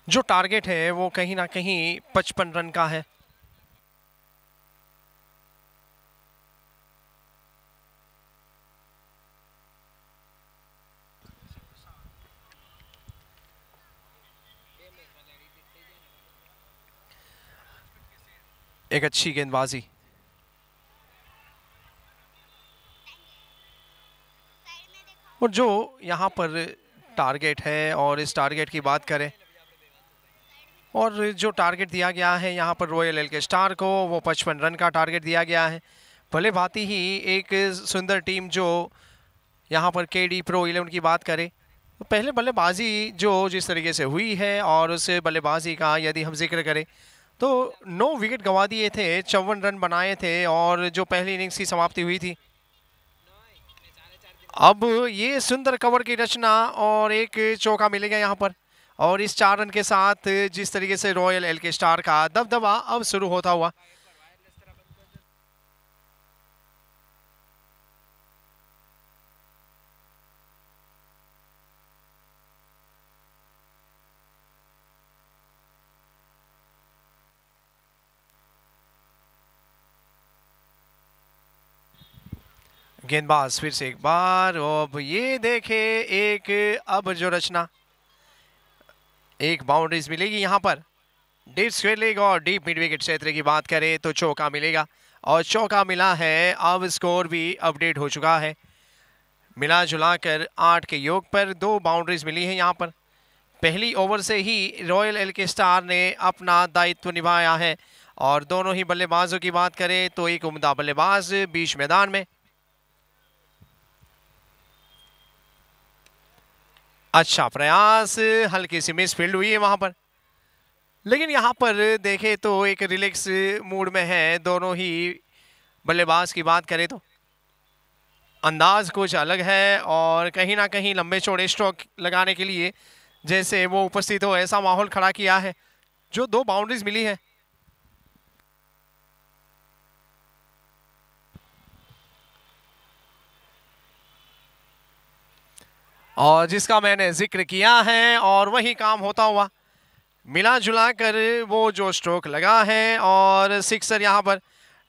जो टारगेट है वो कहीं ना कहीं 55 रन का है। एक अच्छी गेंदबाजी और जो यहाँ पर टारगेट है और इस टारगेट की बात करें और जो टारगेट दिया गया है यहाँ पर रॉयल एलके स्टार को वो 55 रन का टारगेट दिया गया है। भले भांति ही एक सुंदर टीम जो यहाँ पर केडी प्रो 11 की बात करें तो पहले बल्लेबाजी जो जिस तरीके से हुई है और उस बल्लेबाजी का यदि हम जिक्र करें तो 9 विकेट गंवा दिए थे, 54 रन बनाए थे और जो पहली इनिंग्स की समाप्ति हुई थी। अब ये सुंदर कवर की रचना और एक चौका मिलेगा यहाँ पर और इस 4 रन के साथ जिस तरीके से रॉयल एलके स्टार का दबदबा अब शुरू होता हुआ। गेंदबाज फिर से एक बार अब ये देखे एक अब जो रचना एक बाउंड्रीज मिलेगी यहाँ पर डीप स्क्वायर लेग और डीप मिड विकेट क्षेत्र की बात करें तो चौका मिलेगा और चौका मिला है। अब स्कोर भी अपडेट हो चुका है, मिला जुला कर 8 के योग पर 2 बाउंड्रीज मिली हैं यहाँ पर। पहली ओवर से ही रॉयल एलके स्टार ने अपना दायित्व निभाया है और दोनों ही बल्लेबाजों की बात करें तो एक उम्दा बल्लेबाज बीच मैदान में। अच्छा प्रयास, हल्की सी मिस फील्ड हुई है वहां पर, लेकिन यहां पर देखे तो एक रिलैक्स मूड में है दोनों ही बल्लेबाज की बात करें तो अंदाज कुछ अलग है और कहीं ना कहीं लंबे चौड़े स्ट्रोक लगाने के लिए जैसे वो उपस्थित हो ऐसा माहौल खड़ा किया है। जो 2 बाउंड्रीज मिली है और जिसका मैंने जिक्र किया है और वही काम होता हुआ मिला जुला कर वो जो स्ट्रोक लगा है और सिक्सर यहाँ पर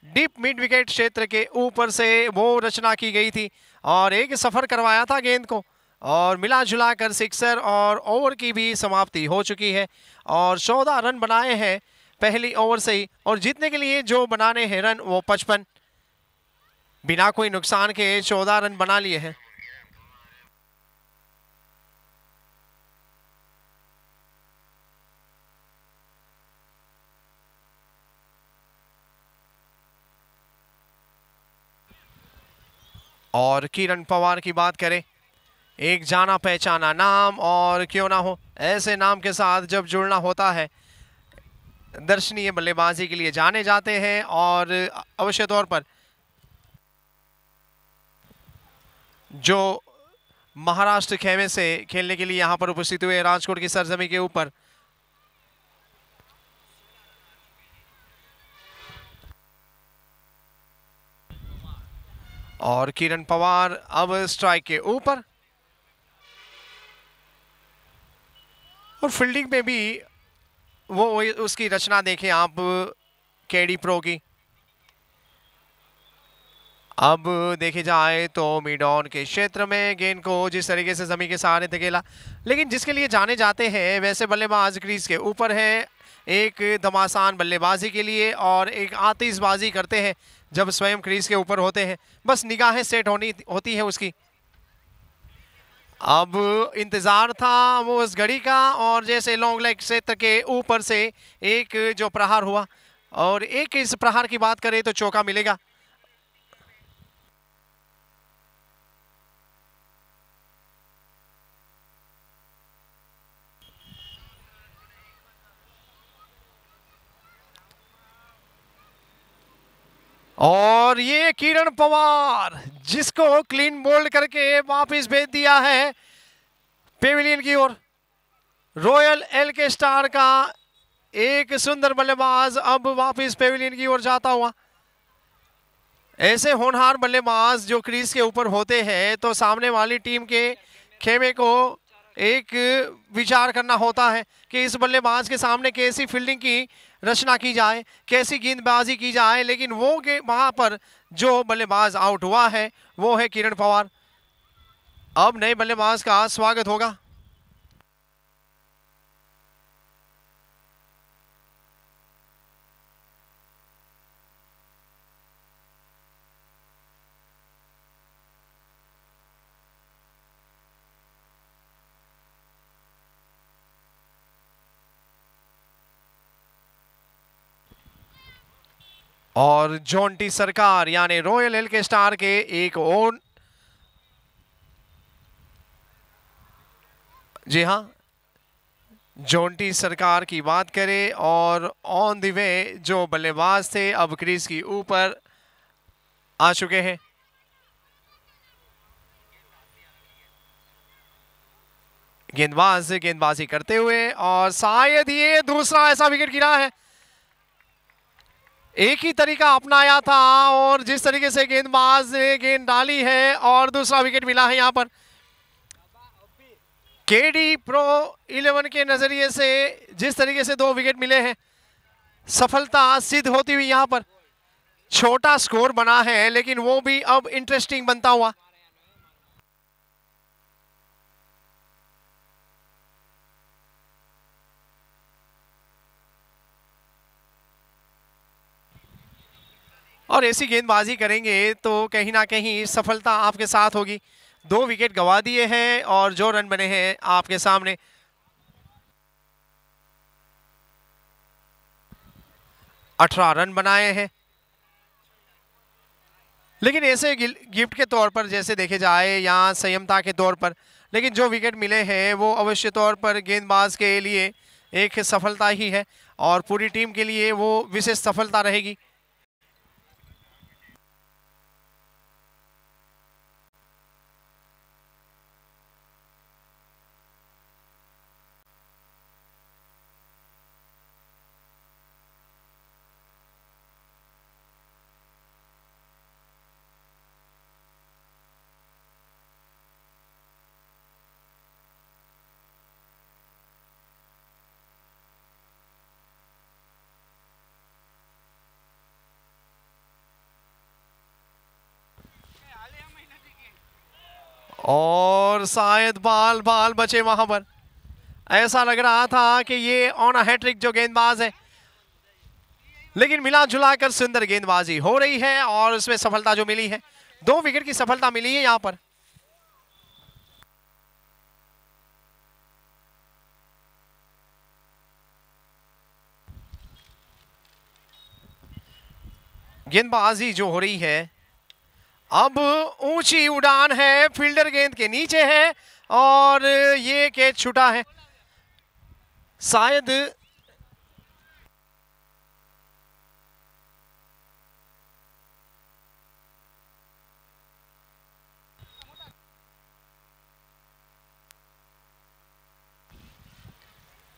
डीप मिड विकेट क्षेत्र के ऊपर से वो रचना की गई थी और एक सफर करवाया था गेंद को और मिला जुला कर सिक्सर और ओवर की भी समाप्ति हो चुकी है और 14 रन बनाए हैं पहली ओवर से ही और जीतने के लिए जो बनाने हैं रन वो 55, बिना कोई नुकसान के 14 रन बना लिए हैं। और किरण पवार की बात करें, एक जाना पहचाना नाम और क्यों ना हो ऐसे नाम के साथ जब जुड़ना होता है दर्शनीय बल्लेबाजी के लिए जाने जाते हैं और अवश्य तौर पर जो महाराष्ट्र खेमे से खेलने के लिए यहां पर उपस्थित हुए राजकोट की सरजमी के ऊपर और किरण पवार अब स्ट्राइक के ऊपर और फील्डिंग में भी वो उसकी रचना देखें आप केडी प्रो की। अब देखे जाए तो मिड ऑन के क्षेत्र में गेंद को जिस तरीके से जमीन के सहारे धकेला, लेकिन जिसके लिए जाने जाते हैं वैसे बल्लेबाज क्रीज के ऊपर है एक धमासान बल्लेबाजी के लिए और एक आतिशबाजी करते हैं जब स्वयं क्रीज के ऊपर होते हैं, बस निगाहें सेट होती है उसकी। अब इंतजार था वो उस घड़ी का और जैसे लॉन्ग लेग क्षेत्र के ऊपर से एक जो प्रहार हुआ और एक इस प्रहार की बात करें तो चौका मिलेगा। और ये किरण पवार जिसको क्लीन बोल्ड करके वापस भेज दिया है पेविलियन की ओर। रॉयल एलके स्टार का एक सुंदर बल्लेबाज अब वापस पेविलियन की ओर जाता हुआ ऐसे होनहार बल्लेबाज जो क्रीज के ऊपर होते हैं तो सामने वाली टीम के खेमे को एक विचार करना होता है कि इस बल्लेबाज के सामने कैसी फील्डिंग की रचना की जाए, कैसी गेंदबाजी की जाए, लेकिन वो वहां पर जो बल्लेबाज आउट हुआ है वो है किरण पवार। अब नए बल्लेबाज का स्वागत होगा। और जॉन्टी सरकार यानी रॉयल एल के स्टार के एक और, जी हाँ, जॉन्टी सरकार की बात करें और ऑन द वे जो बल्लेबाज थे अब क्रीज की ऊपर आ चुके हैं। गेंदबाज गेंदबाजी करते हुए और शायद ये दूसरा ऐसा विकेट गिरा है। एक ही तरीका अपनाया था और जिस तरीके से गेंदबाज ने गेंद डाली है और दूसरा विकेट मिला है यहां पर। केडी प्रो 11 के नजरिए से जिस तरीके से 2 विकेट मिले हैं, सफलता सिद्ध होती हुई यहां पर। छोटा स्कोर बना है लेकिन वो भी अब इंटरेस्टिंग बनता हुआ। और ऐसी गेंदबाजी करेंगे तो कहीं ना कहीं सफलता आपके साथ होगी। 2 विकेट गंवा दिए हैं और जो रन बने हैं आपके सामने, 18 रन बनाए हैं। लेकिन ऐसे गिफ्ट के तौर पर जैसे देखे जाए या संयमता के तौर पर, लेकिन जो विकेट मिले हैं वो अवश्य तौर पर गेंदबाज के लिए एक सफलता ही है और पूरी टीम के लिए वो विशेष सफलता रहेगी। और शायद बाल बाल बचे वहां पर। ऐसा लग रहा था कि ये ऑन अ हैट्रिक जो गेंदबाज है, लेकिन मिला जुला कर सुंदर गेंदबाजी हो रही है और उसमें सफलता जो मिली है, 2 विकेट की सफलता मिली है यहां पर। गेंदबाजी जो हो रही है अब ऊंची उड़ान है, फील्डर गेंद के नीचे है और ये कैच छूटा है। शायद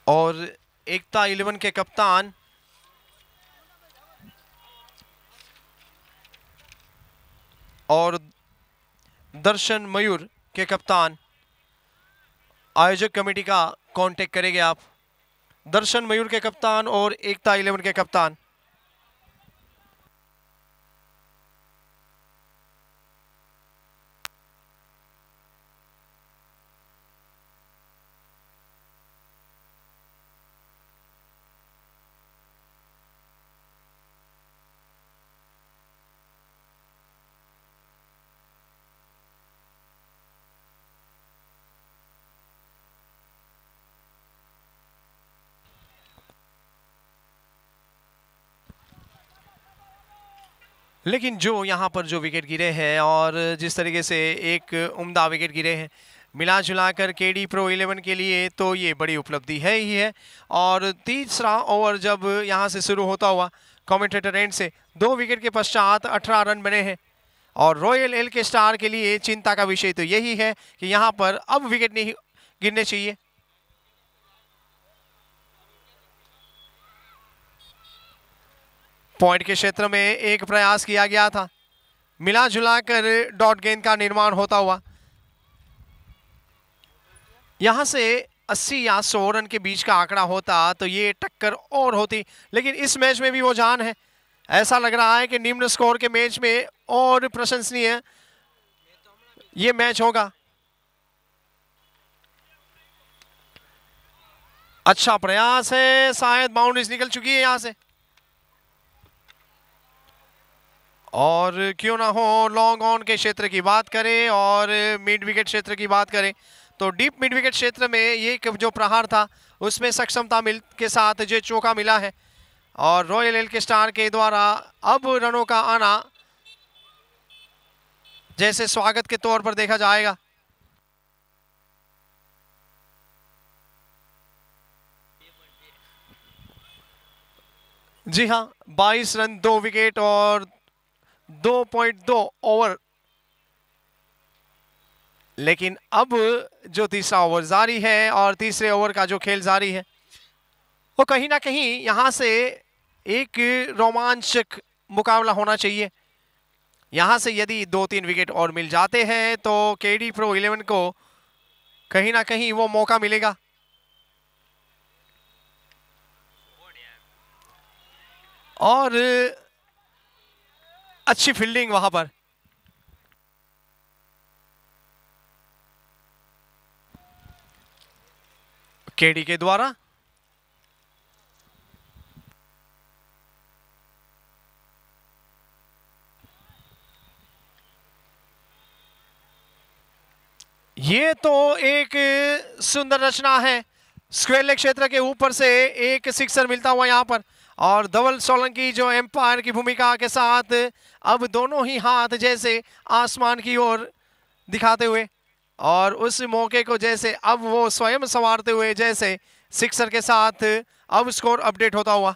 और एकता 11 के कप्तान और दर्शन मयूर के कप्तान, आयोजक कमेटी का कांटेक्ट करेंगे आप। दर्शन मयूर के कप्तान और एकता 11 के कप्तान। लेकिन जो यहाँ पर जो विकेट गिरे हैं और जिस तरीके से एक उम्दा विकेट गिरे हैं, मिला जुलाकर केडी प्रो 11 के लिए तो ये बड़ी उपलब्धि है ही है। और तीसरा ओवर जब यहाँ से शुरू होता हुआ कमेंटेटर एंड से 2 विकेट के पश्चात 18 रन बने हैं और रॉयल एल के स्टार के लिए चिंता का विषय तो यही है कि यहाँ पर अब विकेट नहीं गिरने चाहिए। पॉइंट के क्षेत्र में एक प्रयास किया गया था मिला जुलाकर डॉट गेंद का निर्माण होता हुआ। यहां से 80 या 100 रन के बीच का आंकड़ा होता तो ये टक्कर और होती, लेकिन इस मैच में भी वो जान है। ऐसा लग रहा है कि निम्न स्कोर के मैच में और प्रशंसनीय ये मैच होगा। अच्छा प्रयास है, शायद बाउंड्रीज निकल चुकी है यहां से। और क्यों ना हो लॉन्ग ऑन के क्षेत्र की बात करें और मिड विकेट क्षेत्र की बात करें तो डीप मिड विकेट क्षेत्र में ये जो प्रहार था उसमें सक्षमता मिल के साथ जो चौका मिला है और रॉयल एल के स्टार के द्वारा अब रनों का आना जैसे स्वागत के तौर पर देखा जाएगा। जी हां, 22 रन 2 विकेट और 2.2 ओवर, लेकिन अब जो तीसरा ओवर जारी है और तीसरे ओवर का जो खेल जारी है वो कहीं ना कहीं यहां से एक रोमांचक मुकाबला होना चाहिए। यहां से यदि 2-3 विकेट और मिल जाते हैं तो केडी प्रो 11 को कहीं ना कहीं वो मौका मिलेगा। और अच्छी फील्डिंग वहां पर। केडी के द्वारा ये तो एक सुंदर रचना है। स्क्वेयर लेग क्षेत्र के ऊपर से एक सिक्सर मिलता हुआ यहां पर और धवल सोलंकी जो एम्पायर की भूमिका के साथ अब दोनों ही हाथ जैसे आसमान की ओर दिखाते हुए और उस मौके को जैसे अब वो स्वयं संवारते हुए जैसे सिक्सर के साथ अब स्कोर अपडेट होता हुआ।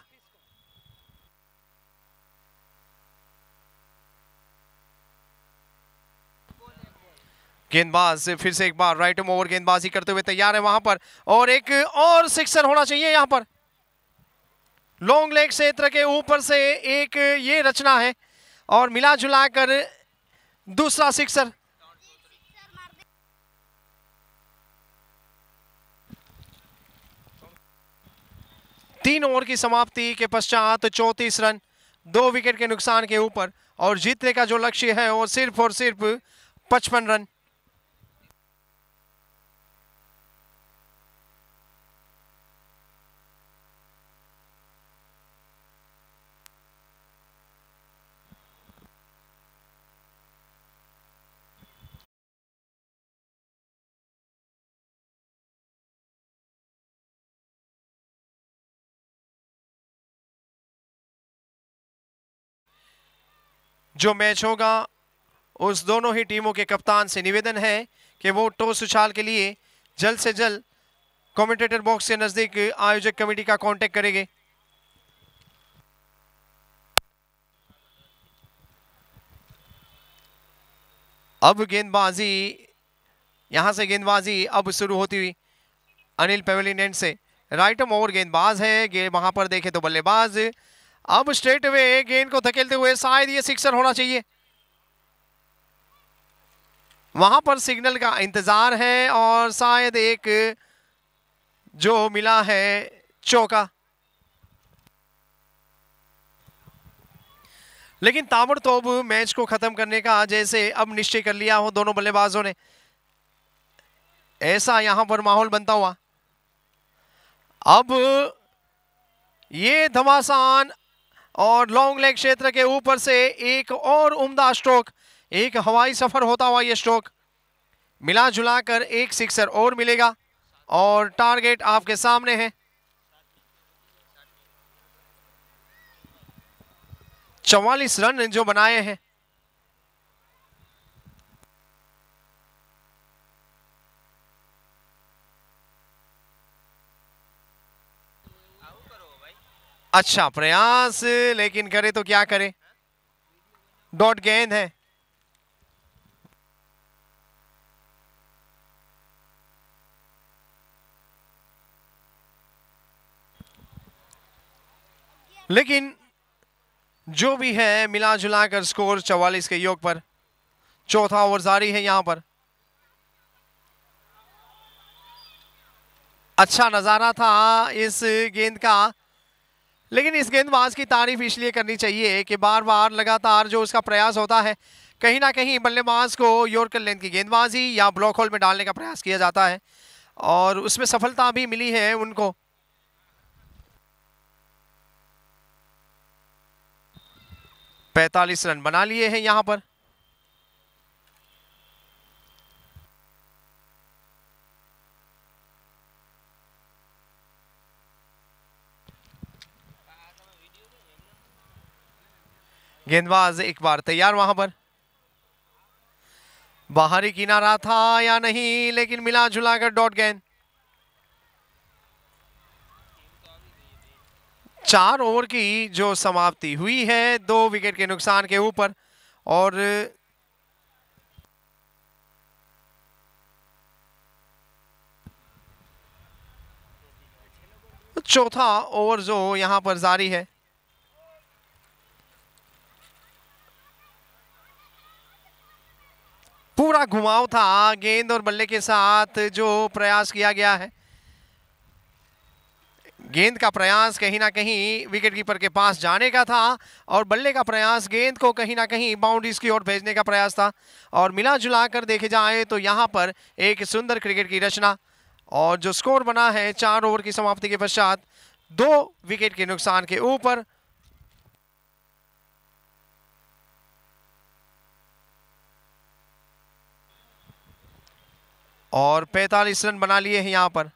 गेंदबाज फिर से एक बार राइट ओवर गेंदबाजी करते हुए तैयार है वहां पर और एक और सिक्सर होना चाहिए यहां पर। लॉन्ग लेग क्षेत्र के ऊपर से एक ये रचना है और मिला जुला कर दूसरा सिक्सर। तीन ओवर की समाप्ति के पश्चात 34 रन 2 विकेट के नुकसान के ऊपर और जीतने का जो लक्ष्य है वो सिर्फ और सिर्फ 55 रन। जो मैच होगा उस दोनों ही टीमों के कप्तान से निवेदन है कि वो टॉस उछाल के लिए जल्द से जल्द कमेंटेटर बॉक्स के नजदीक आयोजक कमेटी का कांटेक्ट करेंगे। अब गेंदबाजी यहां से गेंदबाजी अब शुरू होती हुई अनिल पेवेलिन एंड से। राइट ओवर गेंदबाज है वहां पर देखे तो बल्लेबाज अब स्ट्रेट वे गेंद को धकेलते हुए शायद ये सिक्सर होना चाहिए। वहां पर सिग्नल का इंतजार है और शायद एक जो मिला है चौका, लेकिन ताबड़तोब मैच को खत्म करने का जैसे अब निश्चय कर लिया हो दोनों बल्लेबाजों ने, ऐसा यहां पर माहौल बनता हुआ। अब ये घमासान और लॉन्ग लेग क्षेत्र के ऊपर से एक और उम्दा स्ट्रोक, एक हवाई सफर होता हुआ ये स्ट्रोक मिला जुलाकर एक सिक्सर और मिलेगा और टारगेट आपके सामने है। 44 रन जो बनाए हैं। अच्छा प्रयास, लेकिन करे तो क्या करे, डॉट गेंद है। लेकिन जो भी है मिला जुला कर स्कोर 44 के योग पर। चौथा ओवर जारी है यहां पर। अच्छा नजारा था इस गेंद का, लेकिन इस गेंदबाज की तारीफ इसलिए करनी चाहिए कि बार बार लगातार जो उसका प्रयास होता है, कहीं ना कहीं बल्लेबाज को यॉर्कर लेंथ की गेंदबाजी या ब्लॉक होल में डालने का प्रयास किया जाता है और उसमें सफलता भी मिली है उनको। पैंतालीस रन बना लिए हैं यहां पर। गेंदबाज एक बार तैयार वहां पर। बाहरी किनारा था या नहीं, लेकिन मिला जुलाकर डॉट गेंद। 4 ओवर की जो समाप्ति हुई है 2 विकेट के नुकसान के ऊपर, और चौथा ओवर जो यहां पर जारी है। पूरा घुमाव था गेंद और बल्ले के साथ जो प्रयास किया गया है। गेंद का प्रयास कहीं ना कहीं विकेटकीपर के पास जाने का था और बल्ले का प्रयास गेंद को कहीं ना कहीं बाउंड्रीज की ओर भेजने का प्रयास था। और मिला जुला कर देखे जाए तो यहां पर एक सुंदर क्रिकेट की रचना, और जो स्कोर बना है 4 ओवर की समाप्ति के पश्चात 2 विकेट के नुकसान के ऊपर। और 45 रन बना लिए हैं यहां पर।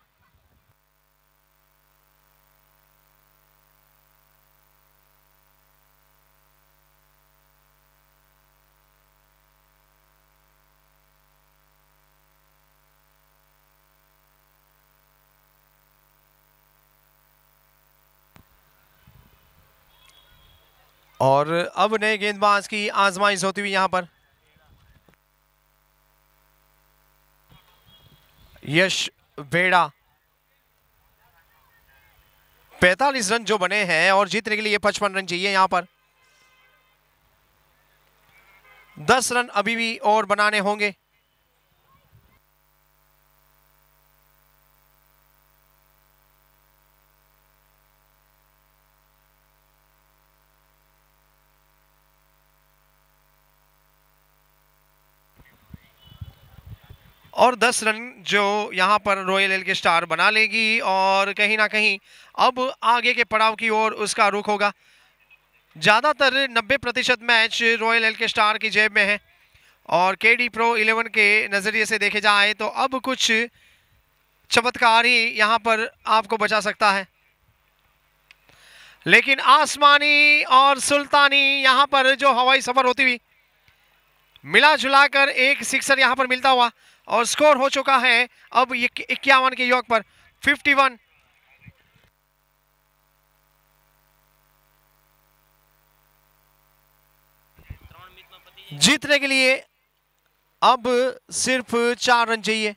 और अब नए गेंदबाज की आजमाइश होती हुई यहां पर। यश बेड़ा। 45 रन जो बने हैं और जीतने के लिए 55 रन चाहिए यहां पर। 10 रन अभी भी और बनाने होंगे। और 10 रन जो यहां पर रॉयल एल के स्टार बना लेगी और कहीं ना कहीं अब आगे के पड़ाव की ओर उसका रुख होगा। ज्यादातर 90% मैच रॉयल एल के स्टार की जेब में है और केडी प्रो 11 के नजरिए से देखे जाए तो अब कुछ चमत्कार ही यहां पर आपको बचा सकता है। लेकिन आसमानी और सुल्तानी यहां पर जो हवाई सफर होती हुई मिला जुलाकर एक सिक्सर यहां पर मिलता हुआ, और स्कोर हो चुका है अब 51 के योग पर 51। जीतने के लिए अब सिर्फ 4 रन चाहिए।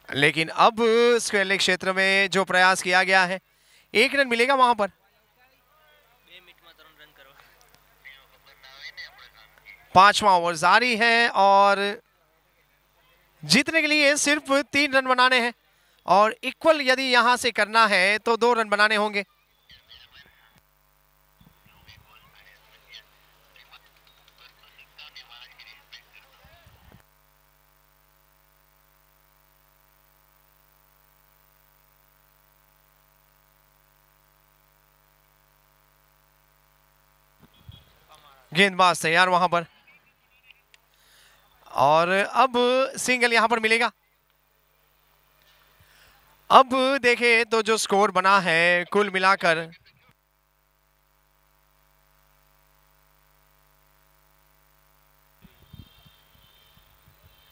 लेकिन अब स्क्वायर लेग क्षेत्र में जो प्रयास किया गया है, 1 रन मिलेगा वहां पर। 5वां ओवर जारी है और जीतने के लिए सिर्फ 3 रन बनाने हैं, और इक्वल यदि यहां से करना है तो 2 रन बनाने होंगे। गेंदबाज तैयार वहां पर, और अब सिंगल यहां पर मिलेगा। अब देखें तो जो स्कोर बना है कुल मिलाकर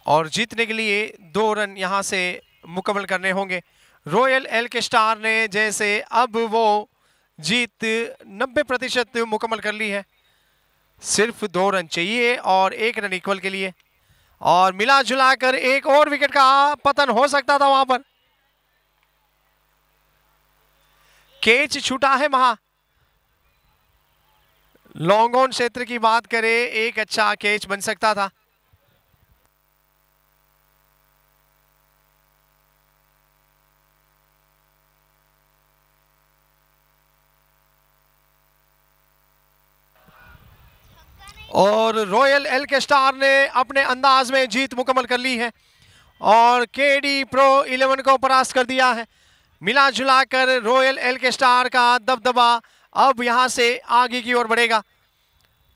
और जीतने के लिए 2 रन यहां से मुकम्मल करने होंगे। रॉयल एल के स्टार ने जैसे अब वो जीत 90% मुकम्मल कर ली है। सिर्फ 2 रन चाहिए और 1 रन इक्वल के लिए, और मिला जुला कर एक और विकेट का पतन हो सकता था वहां पर। कैच छूटा है वहां। लॉन्ग ऑन क्षेत्र की बात करें, एक अच्छा कैच बन सकता था। और रॉयल एल के स्टार ने अपने अंदाज में जीत मुकम्मल कर ली है और केडी प्रो 11 को परास्त कर दिया है। मिला जुला कर रॉयल एल के स्टार का दबदबा अब यहां से आगे की ओर बढ़ेगा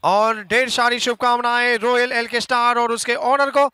और ढेर सारी शुभकामनाएं रॉयल एल के स्टार और उसके ऑनर को।